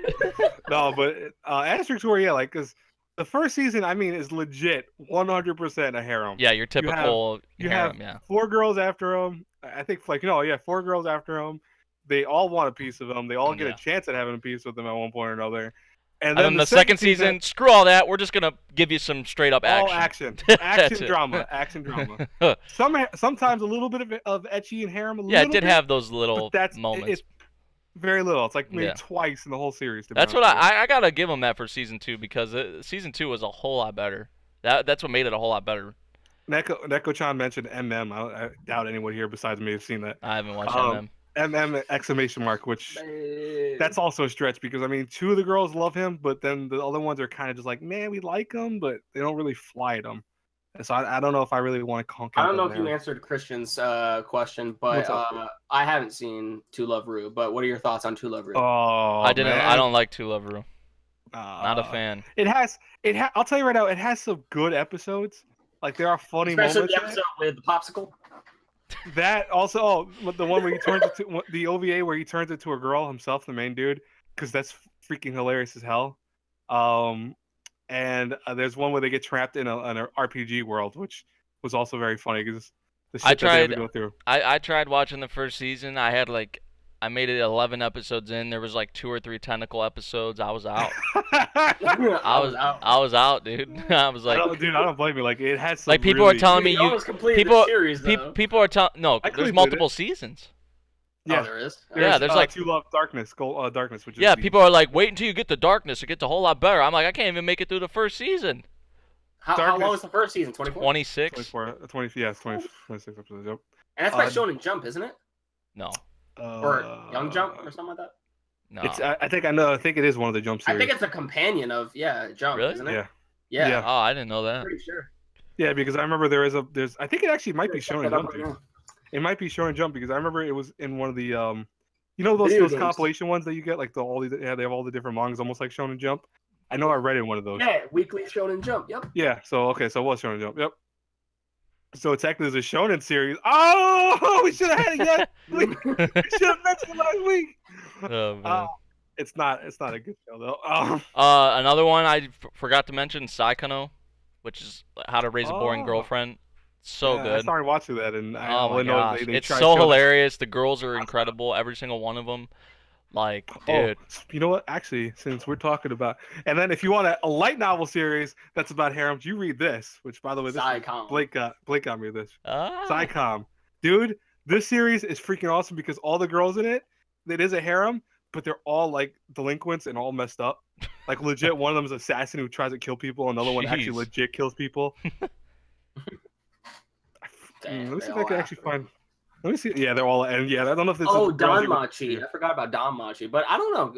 No, but Asterisk War, yeah, like, because the first season, I mean, is legit 100% a harem. Yeah, your typical harem, yeah. 4 girls after him. I think, like, 4 girls after him. They all want a piece of him. They all get a chance at having a piece with them at one point or another. And then the second season, screw all that. We're just gonna give you some straight up action. Action drama. Action drama. Sometimes a little bit of ecchi and harem. Yeah, it did have those little moments. It's very little. It's like maybe twice in the whole series. That's what I gotta give them that for season 2, because season 2 was a whole lot better. That's what made it a whole lot better. Neko-chan mentioned MM. I doubt anyone here besides me has seen that. I haven't watched MM. MM exclamation mark, which that's also a stretch, because I mean 2 of the girls love him, but then the other ones are kind of just like, man, we like him, but they don't really fly at him. So I don't know if I really want to conquer. I don't know if you answered Christian's question, but I haven't seen To Love Ru. But what are your thoughts on To Love Ru? Oh, I don't like To Love Ru. Not a fan. I'll tell you right now, it has some good episodes. Like, there are funny moments. Especially the episode with the popsicle. That also, the one where he turns into the OVA where he turns into a girl himself, the main dude, because that's freaking hilarious as hell. And there's one where they get trapped in an RPG world, which was also very funny because the shit that they have to go through. I tried watching the first season. I made it 11 episodes in. There was like 2 or 3 tentacle episodes. I was out. I was out, dude. I was like, I don't blame you. Like, it has some like people are telling me people are telling there's multiple seasons. Yeah, there is. There's like To Love Darkness, Darkness, which is people are like, wait until you get the Darkness. It gets a whole lot better. I'm like, I can't even make it through the first season. How long was the first season? 24? 26. 26 episodes. Yep. And that's by Shonen Jump, isn't it? No. Or Young Jump or something like that. No. I think it is one of the Jump series. I think it's a companion of Jump, really? isn't it? Yeah. Oh, I didn't know that. I'm pretty sure. Yeah, because I remember there's I think it actually might be Shonen Jump. It might be Shonen Jump because I remember it was in one of the those compilation ones that you get, like they have all the different mangas almost like Shonen Jump. I know I read in one of those. Yeah, weekly Shonen Jump. Yep. Yeah. So it was Shonen Jump. Yep. So technically, there's a Shonen series. Oh, we should have had it yet. We should have mentioned it last week. Oh, man. It's not a good show though. Another one I forgot to mention, Saikano, which is How to Raise a Boring Girlfriend. So good. I started watching that, and oh my gosh, it's so hilarious. The girls are incredible, every single one of them. Like, dude. You know what? Actually, since we're talking about, and then if you want a light novel series that's about harems, you read this. Which, by the way, Blake got me this. Psycom, dude. This series is freaking awesome because all the girls in it, it is a harem, but they're all like delinquents and all messed up. Like legit, one of them is an assassin who tries to kill people, another one actually legit kills people. Let me see if I can actually find. Let me see. Yeah, they're all, and I don't know if this. Danmachi. I forgot about Danmachi, but I don't know.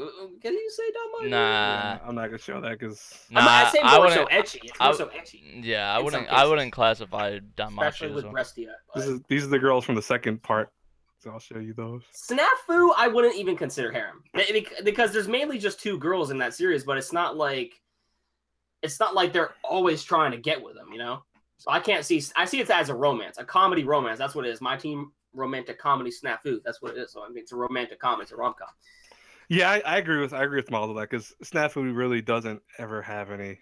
Can you say Danmachi? Nah, I'm not gonna show that because. I say more so ecchi. It's more so ecchi. Yeah, I wouldn't classify Danmachi. Especially with Restia. These are the girls from the second part, so I'll show you those. Snafu, I wouldn't even consider harem because there's mainly just 2 girls in that series, but it's not like they're always trying to get with them, So I can't see. I see it as a romance, a comedy romance. That's what it is. My Team Romantic Comedy Snafu. That's what it is. So I mean, it's a romantic comedy. It's a rom com. Yeah, I agree with Miles on that because Snafu really doesn't ever have any.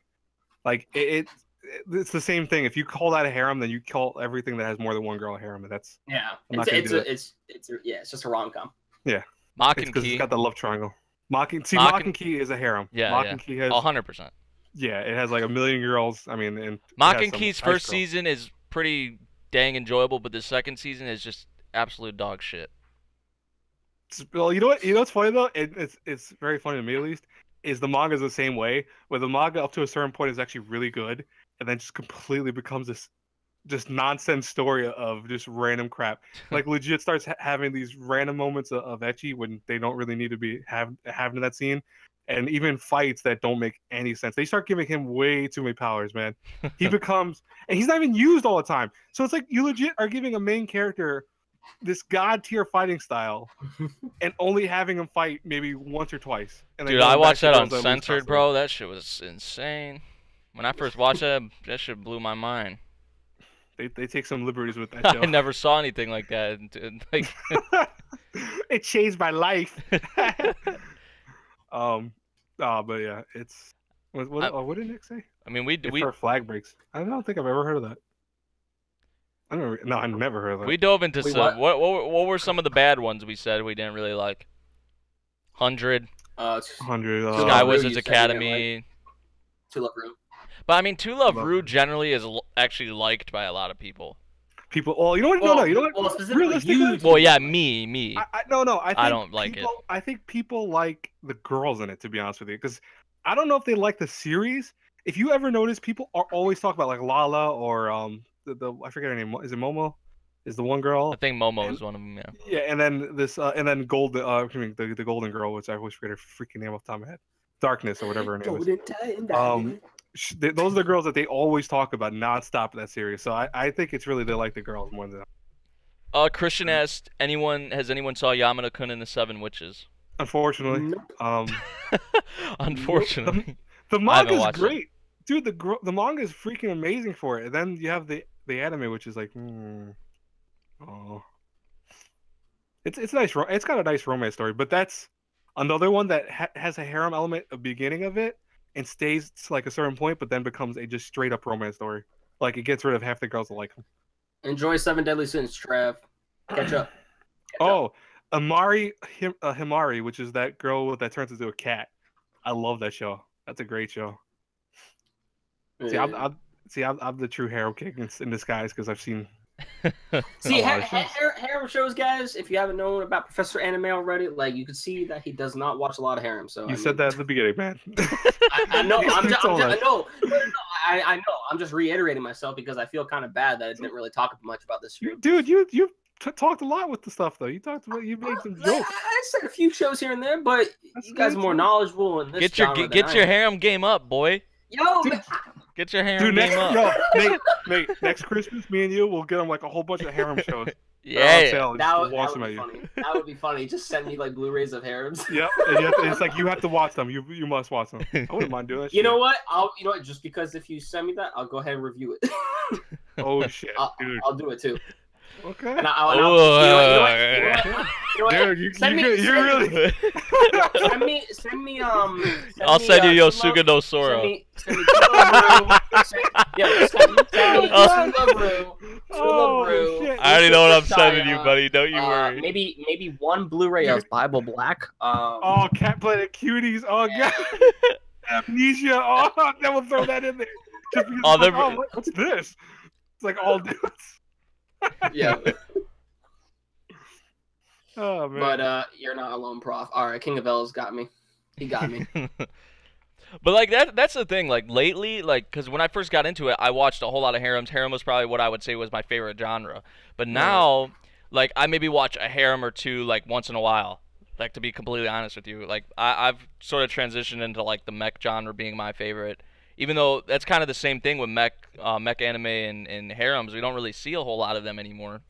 Like it's the same thing. If you call that a harem, then you call everything that has more than one girl a harem. And that's it's just a rom com. Yeah, MemoryNK. It's got the love triangle. MemoryNK is a harem. Yeah, MemoryNK has 100%. Yeah, it has like 1 million girls. I mean, and MemoryNK's first season is pretty dang enjoyable, but the second season is just absolute dog shit. Well, you know what's funny though? It's very funny to me at least. Is the manga the same way? Where the manga up to a certain point is actually really good, and then just completely becomes this just nonsense story of just random crap. Like legit starts having these random moments of ecchi when they don't really need to be having that scene, and even fights that don't make any sense. They start giving him way too many powers, man. He becomes, and he's not even used all the time. So it's like you legit are giving a main character this god tier fighting style and only having him fight maybe once or twice. And dude, I watched that on Censored, bro. That shit was insane. When I first watched that shit blew my mind. They take some liberties with that show. I never saw anything like that. Like it changed my life. But yeah, it's what did Nick say? I mean, we flag breaks. I don't think I've ever heard of that. I never heard of that. We dove into some. What were some of the bad ones we said we didn't really like? 100. 100. Sky Wizards Academy. To Love Rue. But I mean, To Love Rue generally is actually liked by a lot of people. Well, you know what? No, you know what? Well, specifically well, yeah, me. I think I don't like it. I think people like the girls in it, to be honest with you, because I don't know if they like the series. If you ever notice, people are always talking about like Lala or the I forget her name. Is it Momo? Is the one girl? I think Momo is one of them. Yeah. Yeah, and then this and then the golden girl, which I always forget her freaking name off the top of my head. Darkness or whatever her name is. Those are the girls that they always talk about nonstop in that series. So I think it's really they like the girls more than. Christian asked, has anyone saw Yamada-kun and the Seven Witches? Unfortunately. Nope. Unfortunately. The manga is great. Dude, the manga is freaking amazing for it. And then you have the anime, which is like, it's nice. It's got a nice romance story, but that's another one that has a harem element at the beginning of it and stays to like a certain point, but then becomes a just straight up romance story. Like it gets rid of half the girls that like him. Enjoy Seven Deadly Sins, Trav. Catch up. Himari, which is that girl that turns into a cat. I love that show. That's a great show. Yeah. I'm the true harem king in disguise because I've seen. See, harem shows, guys. If you haven't known about Professor Anime already, like you can see that he does not watch a lot of harem. So said that at the beginning, man. I know. I know. I'm just reiterating myself because I feel kind of bad that I didn't really talk much about this. Dude, you talked a lot with the stuff though. You made some jokes. I said a few shows here and there, but you guys are more knowledgeable in this. Get your harem game up, boy. Yo, dude, get your harem game up. Nate, next Christmas, me and you will get them like a whole bunch of harem shows. Yeah, that would be funny. That would be funny. Just send me like Blu-rays of harems. Yep, it's like you have to watch them. You must watch them. I wouldn't mind doing that. You know what? Just because if you send me that, I'll go ahead and review it. Oh shit, dude. I'll do it too. Okay. And Send me. I'll send you Yosuga no Sora. Send me I already know what I'm sending you, buddy. Don't you worry. Maybe one Blu-ray of Bible Black. Cat Planet Cuties. Oh god. Amnesia. Oh, then we'll throw that in there. Just because what's this? It's like all dudes. Yeah. Oh man. But you're not alone, Prof. All right, King of L's got me. He got me. But like that's the thing. Like lately, like because when I first got into it, I watched a whole lot of harems. Harem was probably what I would say was my favorite genre. But now, like I maybe watch a harem or two like once in a while. Like to be completely honest with you, like I've sort of transitioned into like the mech genre being my favorite. Even though that's kind of the same thing with mech anime and harems, we don't really see a whole lot of them anymore.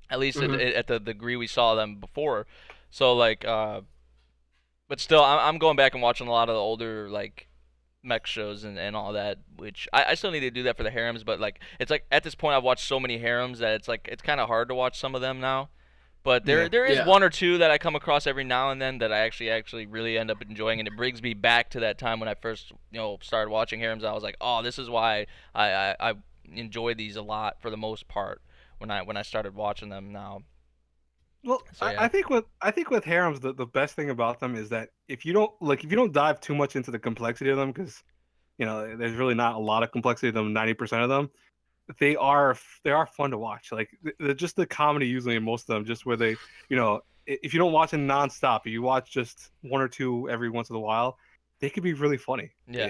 At least at the degree we saw them before. So like, but still, I'm going back and watching a lot of the older like mech shows and all that, which I still need to do that for the harems, but like it's like at this point I've watched so many harems that it's like it's kind of hard to watch some of them now. But there is one or two that I come across every now and then that I actually really end up enjoying, and it brings me back to that time when I first started watching harems. I was like, oh, this is why I enjoy these a lot for the most part when I started watching them now. Well, So, yeah. I think with harems, the best thing about them is that if you don't dive too much into the complexity of them, because there's really not a lot of complexity of them. 90% of them, they are fun to watch. Like just the comedy usually in most of them, just where they if you don't watch them nonstop, if you watch just one or two every once in a while, they can be really funny. Yeah,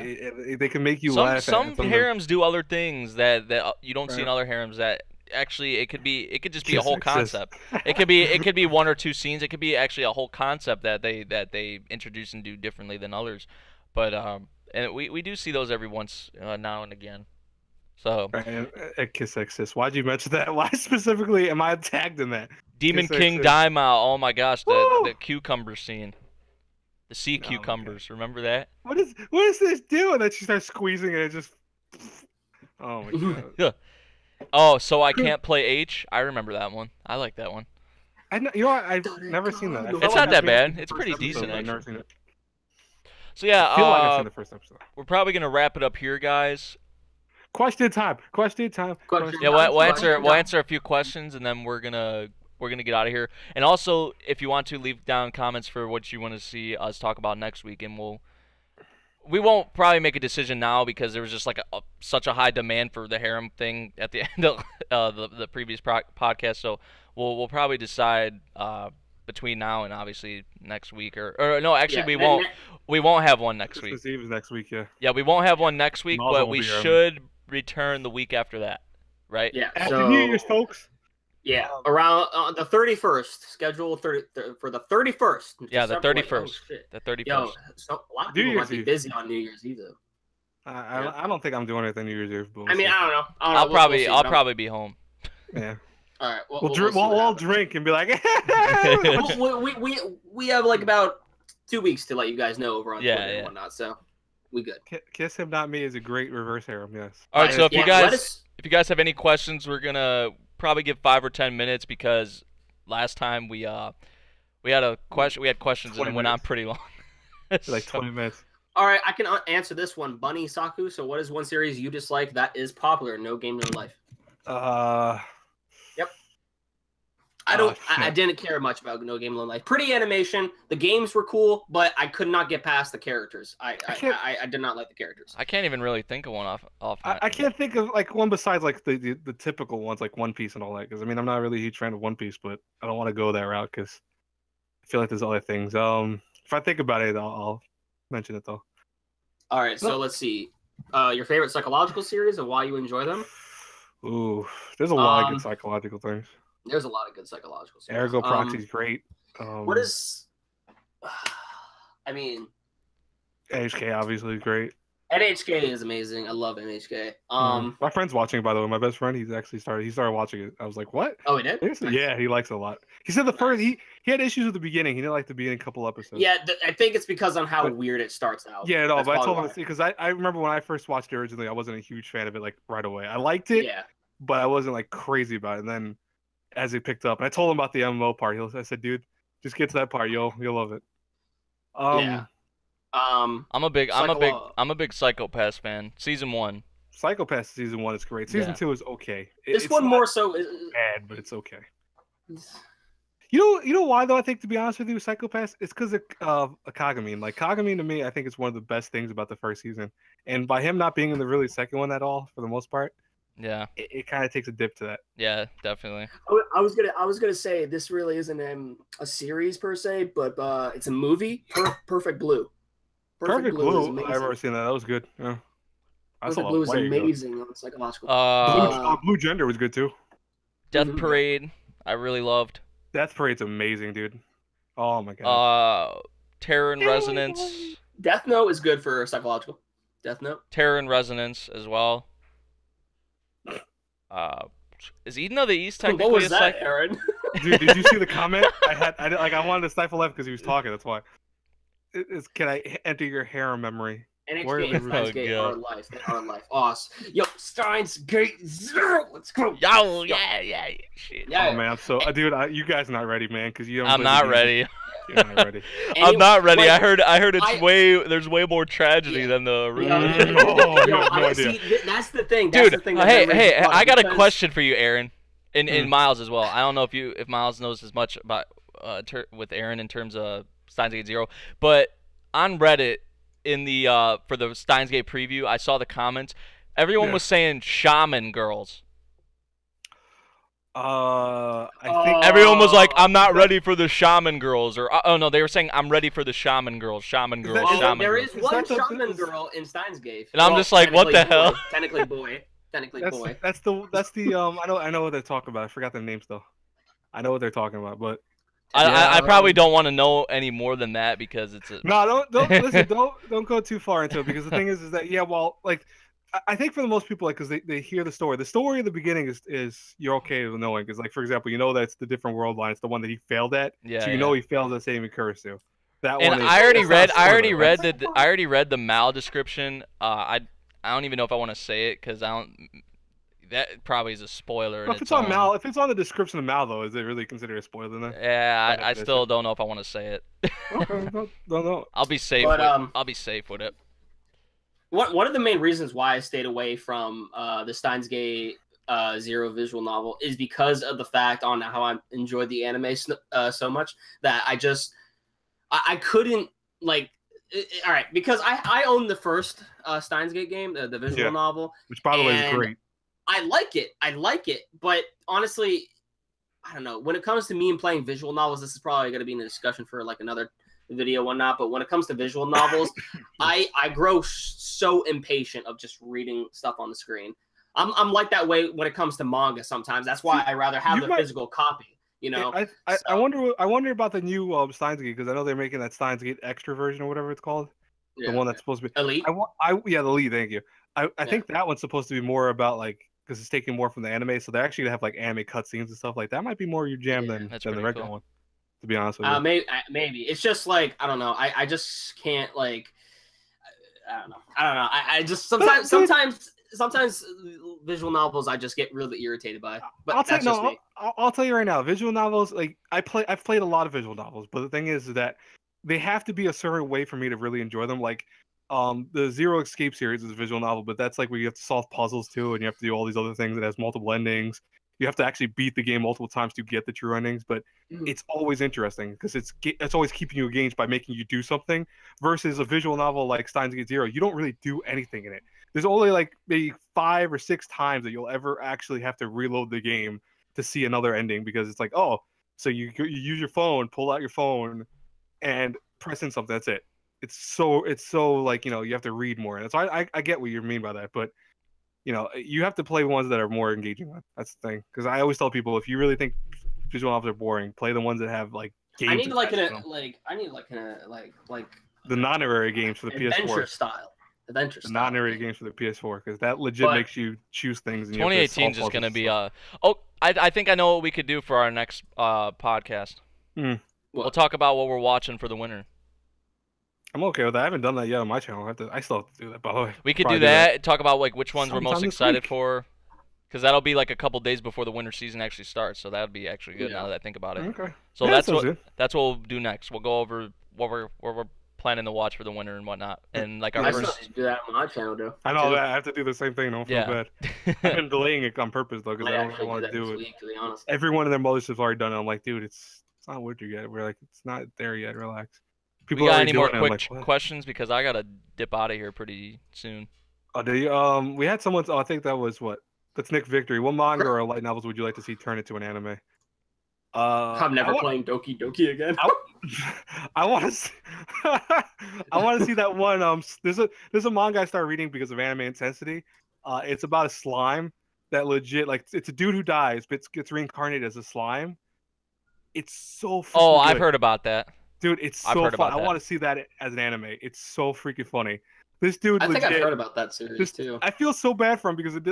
they can make you laugh. Some harems do other things that you don't see in other harems that. Actually, it could just be a whole concept. It could be one or two scenes. It could be actually a whole concept that they introduce and do differently than others. But and we do see those every once now and again. So Kiss Exist. Why'd you mention that? Why specifically am I tagged in that? Demon King Daima. Oh my gosh, the cucumber scene. The sea cucumbers. Okay. Remember that? What is this doing? That she starts squeezing and it just. Oh my god. Yeah. Oh, so I can't play H? I remember that one. I like that one. I've never seen that. It's not that bad. It's pretty decent, actually. I've never seen it. So yeah, I feel like I've seen the first episode. We're probably gonna wrap it up here, guys. Question time. Yeah, we'll answer a few questions, and then we're gonna get out of here. And also, if you want to, leave down comments for what you want to see us talk about next week, and we won't probably make a decision now because there was just like such a high demand for the harem thing at the end of the previous podcast. So we'll probably decide between now and obviously next week or no, actually we won't have one next week. Christmas Eve is next week, yeah. Yeah, we won't have one next week, but we should return the week after that, right? Yeah. After New Year's, folks. Yeah, around the 31st, schedule for the 31st. Yeah, the 31st. The 31st. Yo, so a lot of people might be busy on New Year's Eve, though. I don't think I'm doing anything New Year's Eve. I mean, I don't know. I'll probably be home. Yeah. All right. We'll all drink and be like. we have like about 2 weeks to let you guys know over on Twitter and whatnot, so we good. Kiss Him Not Me is a great reverse harem. Yes. All right. So if you guys have any questions, we're gonna probably give 5 or 10 minutes because last time we had questions and it went on pretty long. Like 20 minutes. All right, I can answer this one. Bunny Saku. So, what is one series you dislike that is popular? No Game No Life. Yep. I didn't care much about No Game No Life. Pretty animation. The games were cool, but I could not get past the characters. I did not like the characters. I can't even really think of one off. I can't think of like one besides like the typical ones like One Piece and all that. Because I mean, I'm not really a huge fan of One Piece, but I don't want to go that route because I feel like there's other things. If I think about it, I'll mention it though. All right, so let's see. Your favorite psychological series and why you enjoy them? Ooh, there's a lot of good psychological things. There's a lot of good psychological series. Ergo Proxy's great. What is? I mean, NHK obviously is great. NHK is amazing. I love NHK. My friend's watching it, by the way. My best friend, he started watching it. I was like, what? Oh, he did? Yeah, he likes it a lot. He said he had issues with the beginning. He didn't like the beginning couple episodes. Yeah, I think it's because on how weird it starts out. Yeah, no, but I told him because I remember when I first watched it originally, I wasn't a huge fan of it like right away. I liked it, but I wasn't like crazy about it. And then as it picked up, and I told him about the MMO part. I said, dude, just get to that part. You'll love it. Yeah. I'm a big Psycho-Pass fan. Season 1. Psycho-Pass season 1 is great. Season 2 is okay. This one more so is bad, but it's okay. You know why though? I think to be honest with you, Psycho-Pass, it's because of Kagami. Like Kagami to me, I think it's one of the best things about the first season. And by him not being in the really second one at all, for the most part, it kind of takes a dip to that. Yeah, definitely. I was gonna say this really isn't a series per se, but it's a movie. Perfect Blue. Perfect Blue. I've never seen that. That was good. Yeah. Perfect Blue is amazing on psychological. Blue Gender was good too. Death Parade, I really loved. Death Parade's amazing, dude. Oh my god. Terror and Resonance. Death Note is good for psychological. Death Note. Terror and Resonance as well. Is Eden of the East technically what was that, Aaron? Dude, did you see the comment? I wanted to stifle laugh because he was talking. That's why. Can I enter your harem memory? NXT and Steins Gate are life. They are life. Awesome. Yo, Steins Gate 0. Let's go. Yo, yeah. Shit. Yeah. Oh man, so dude, you guys not ready, man? Because you. I'm not ready. You're not ready. I'm not ready. I heard there's way more tragedy than the. That's the thing. Dude, hey, I got a question for you, Aaron, and Miles as well. I don't know if Miles knows as much about with Aaron in terms of Steins Gate 0, but on Reddit in the for the Steins Gate preview, I saw the comments. Everyone was saying shaman girls. I think everyone was like, "I'm not ready for the shaman girls," or oh no, they were saying, "I'm ready for the shaman girls." Shaman girls. There is one shaman girl in Steins Gate. And I'm just like, what the hell? Technically boy. That's the I know what they're talking about. I forgot their names though. I know what they're talking about, but I probably don't want to know any more than that because it's a... No, don't listen. Don't go too far into it because the thing is that like I think for the most people, like, because they hear the story. The story in the beginning is you're okay with knowing, because, like, for example, you know that's the different world line. It's the one that he failed at. Yeah. So you know he failed at saving Kurisu. That and one. I already read the Mal description. I don't even know if I want to say it because I don't. That probably is a spoiler. Well, if it's on Mal, if it's on the description of Mal, though, is it really considered a spoiler then? Yeah, I still don't know if I want to say it. Okay, no. I'll be safe. I'll be safe with it. One of the main reasons why I stayed away from the Steins Gate 0 visual novel is because of the fact on how I enjoyed the anime so much that I couldn't, like, all right, because I own the first Steins Gate game, the visual novel, which by the way is great. I like it, but honestly, I don't know. When it comes to me and playing visual novels, this is probably going to be in a discussion for like another video, whatnot. But when it comes to visual novels, I grow so impatient of just reading stuff on the screen. I'm like that way when it comes to manga sometimes. That's why I rather have the physical copy. You know, I wonder about the new Steins Gate, because I know they're making that Steins Gate extra version or whatever it's called. The one that's supposed to be Elite. The Elite. Thank you. I think that one's supposed to be more about, like, because it's taking more from the anime, so they're actually gonna have like anime cutscenes and stuff like that. Might be more your jam than the regular one, to be honest with you. Maybe it's just like, I don't know. I just can't, like, I don't know. I just sometimes visual novels I just get really irritated by. But I'll tell you right now, visual novels, like, I've played a lot of visual novels, but the thing is that they have to be a certain way for me to really enjoy them. Like, the Zero Escape series is a visual novel, but that's like where you have to solve puzzles too, and you have to do all these other things. It has multiple endings. You have to actually beat the game multiple times to get the true endings, but it's always interesting because it's always keeping you engaged by making you do something. Versus a visual novel like Steins Gate 0, you don't really do anything in it. There's only like maybe 5 or 6 times that you'll ever actually have to reload the game to see another ending, because it's like, oh, so you use your phone, pull out your phone, and press in something. That's it. It's so like, you know, you have to read more. And so I get what you mean by that, but, you know, you have to play ones that are more engaging. That's the thing. Because I always tell people, if you really think visual novels are boring, play the ones that have like games. I need the non-narrative games for the PS4. Adventure style. Non-narrative games for the PS4, because that legit makes you choose things. And 2018 is just gonna be I think I know what we could do for our next podcast. We'll talk about what we're watching for the winter. I'm okay with that. I haven't done that yet on my channel. I still have to do that, by the way. We could do that. Talk about like which ones we're most excited for, because that'll be like a couple days before the winter season actually starts. So that would be actually good now that I think about it. Okay. So that's what we'll do next. We'll go over what we're planning to watch for the winter and whatnot, and like our first. I do that on my channel, though. I know that. I have to do the same thing. Don't feel bad. I've been delaying it on purpose though, because I don't really want to do it. Week, to be honest. Everyone in their motherships already done it. I'm like, dude, it's not winter yet. We're like, it's not there yet. Relax. People got any more quick questions, because I gotta dip out of here pretty soon. Oh, do you? We had someone. I think that was that's Nick Victory. What manga or light novels would you like to see turn into an anime? I'm never playing Doki Doki again. I want to. I want to see that one. There's a manga I started reading because of anime intensity. It's about a slime that legit, like, it's a dude who dies but gets reincarnated as a slime. It's so. Oh, I've heard about that. Dude, it's so fun. I want to see that as an anime. It's so freaking funny. This dude. I think I've heard about that series too. I feel so bad for him because at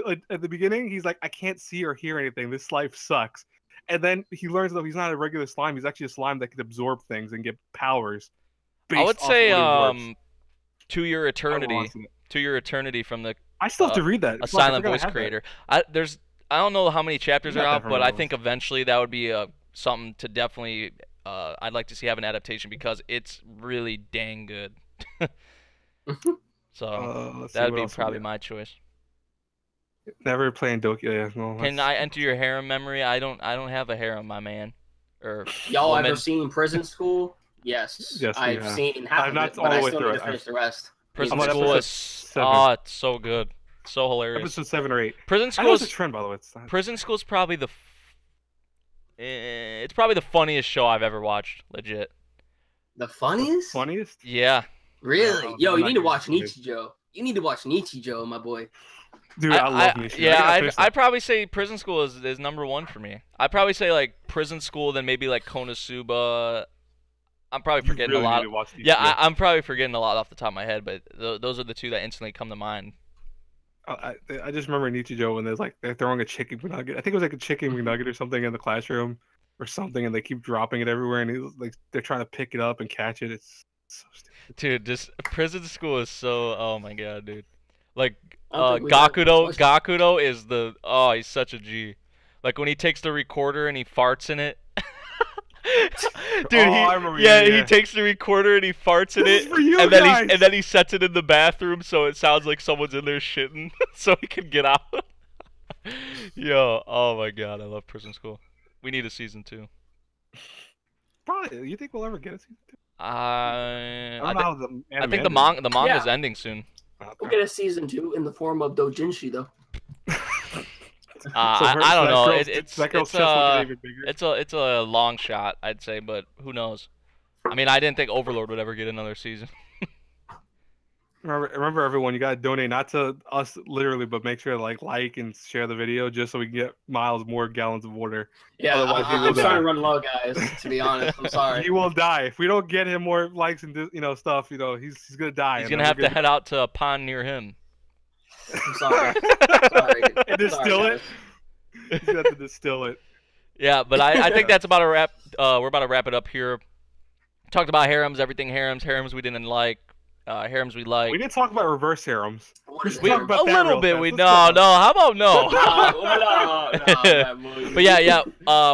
the beginning he's like, I can't see or hear anything. This life sucks. And then he learns that he's not a regular slime. He's actually a slime that can absorb things and get powers. I would say To Your Eternity. watched it. To Your Eternity from the I still have to read that. a Fuck, I silent forgot I voice have that. creator. I don't know how many chapters Got are that out, from but my I list. think eventually that would be something to definitely I'd like to see have an adaptation because it's really dang good. So Let's see, that'd what be else we probably got? my choice. Never playing Doki. Yeah, no, Can that's- I enter your harem memory? I don't have a harem, my man. Or Y'all woman. ever seen Prison School? Yes. Yes, we I've have. seen half I'm of not it, all but the I way still through need it. to finish the rest. Prison I'm on School episode is 7. it's so good, so hilarious. Episode 7 or 8. Prison I know School it's a is trend, by the way. It's not... Prison School is probably it's probably the funniest show I've ever watched. Legit. The funniest? funniest. Yeah. Really? I'm Yo, not you need to gonna watch say it. Nichijou. You need to watch Nichijou, my boy. Dude, I love Nishi. Yeah, I'd probably say Prison School is #1 for me. I'd probably say like Prison School, then maybe like Konosuba. I'm probably forgetting a lot. Yeah, I'm probably forgetting a lot off the top of my head, but those are the two that instantly come to mind. I just remember Nichijou when they're throwing a chicken nugget. I think it was like a chicken nugget or something in the classroom or something, and they keep dropping it everywhere, and they're trying to pick it up and catch it. It's so stupid. Dude, just Prison School is so. Oh my god, dude. Like Gakudo Gakudo is he's such a G. Like when he takes the recorder and he farts in it. Dude, he takes the recorder and he farts in it, and then he sets it in the bathroom so it sounds like someone's in there shitting, so he can get out. Yo, oh my god, I love Prison School. We need a season 2. Probably. You think we'll ever get a season 2? I think the manga's ending soon. We'll get a season 2 in the form of Dojinshi, though. I don't know. It's a long shot, I'd say, but who knows? I mean, I didn't think Overlord would ever get another season. Remember, everyone, you gotta donate not to us literally, but make sure to like and share the video just so we can get Miles more gallons of water. Yeah, Otherwise, I'm starting to run low, guys. To be honest, I'm sorry. He will die if we don't get him more likes and stuff. He's gonna die. He's gonna have to head out to a pond near him. I'm sorry. And distill it. He's gonna have to distill it. Yeah, but I think that's about a wrap. We're about to wrap it up here. Talked about harems, everything harems we didn't like. Harems we like. We didn't talk about reverse harems. Talk about a little bit. How about no? But yeah.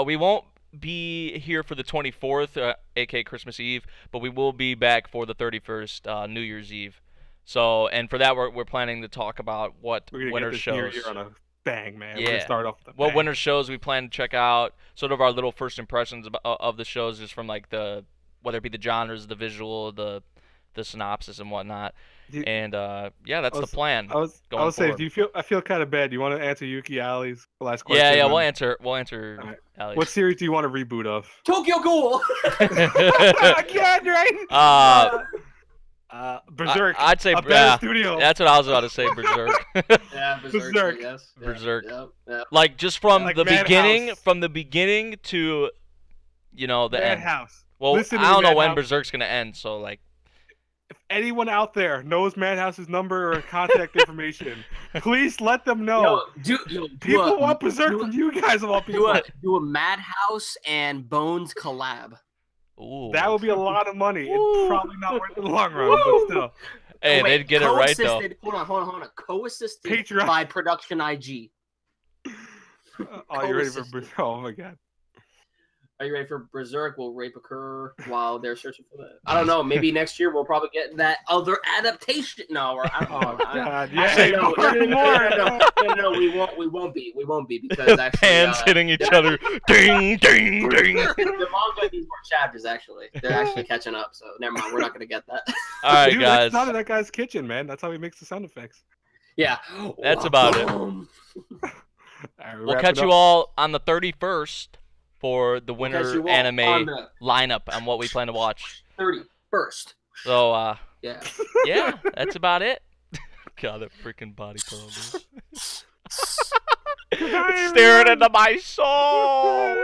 We won't be here for the 24th, aka Christmas Eve, but we will be back for the 31st, New Year's Eve. So, and for that, we're planning to talk about what winter shows. Year on a bang, man. Yeah. We're gonna start off with what winter shows we plan to check out. Sort of our little first impressions of the shows, just from like whether it be the genres, the visual, the synopsis and whatnot. And that's the plan. I was saying, I feel kind of bad. Do you want to answer Yuki Ali's last question? Yeah, we'll answer right. Ali's. What series do you want to reboot of? Tokyo Ghoul. Again, right? Berserk. I'd say studio. That's what I was about to say. Berserk. Yeah, Berserk. Yes. Berserk. Yeah. Like just from the beginning, to the end. Madhouse. Well, I don't know when Berserk's gonna end, so like. If anyone out there knows Madhouse's number or contact information, please let them know. People want Berserk from you guys of all people. Do a Madhouse and Bones collab. Ooh. That would be a lot of money. It's probably not worth it in the long run, but still. Hey, they'd get it right though. Hold on. Co-assisted Patreon. by Production IG. Oh, you ready for Berserk? Oh my god. Are you ready for Berserk? Will rape occur while they're searching for that? I don't know. Maybe next year we'll probably get that other adaptation. No, I don't know. God, No, we won't be because actually hands hitting each other. Ding, ding, ding. The manga needs more chapters. Actually, they're actually catching up. So never mind. We're not gonna get that. All right, Dude, guys. It's not in that guy's kitchen, man. That's how he makes the sound effects. Yeah, that's about it. We'll catch you all on the 31st. For the winter anime lineup and what we plan to watch. 31st. So, yeah, that's about it. God, that freaking body pillow, dude. Staring into my soul.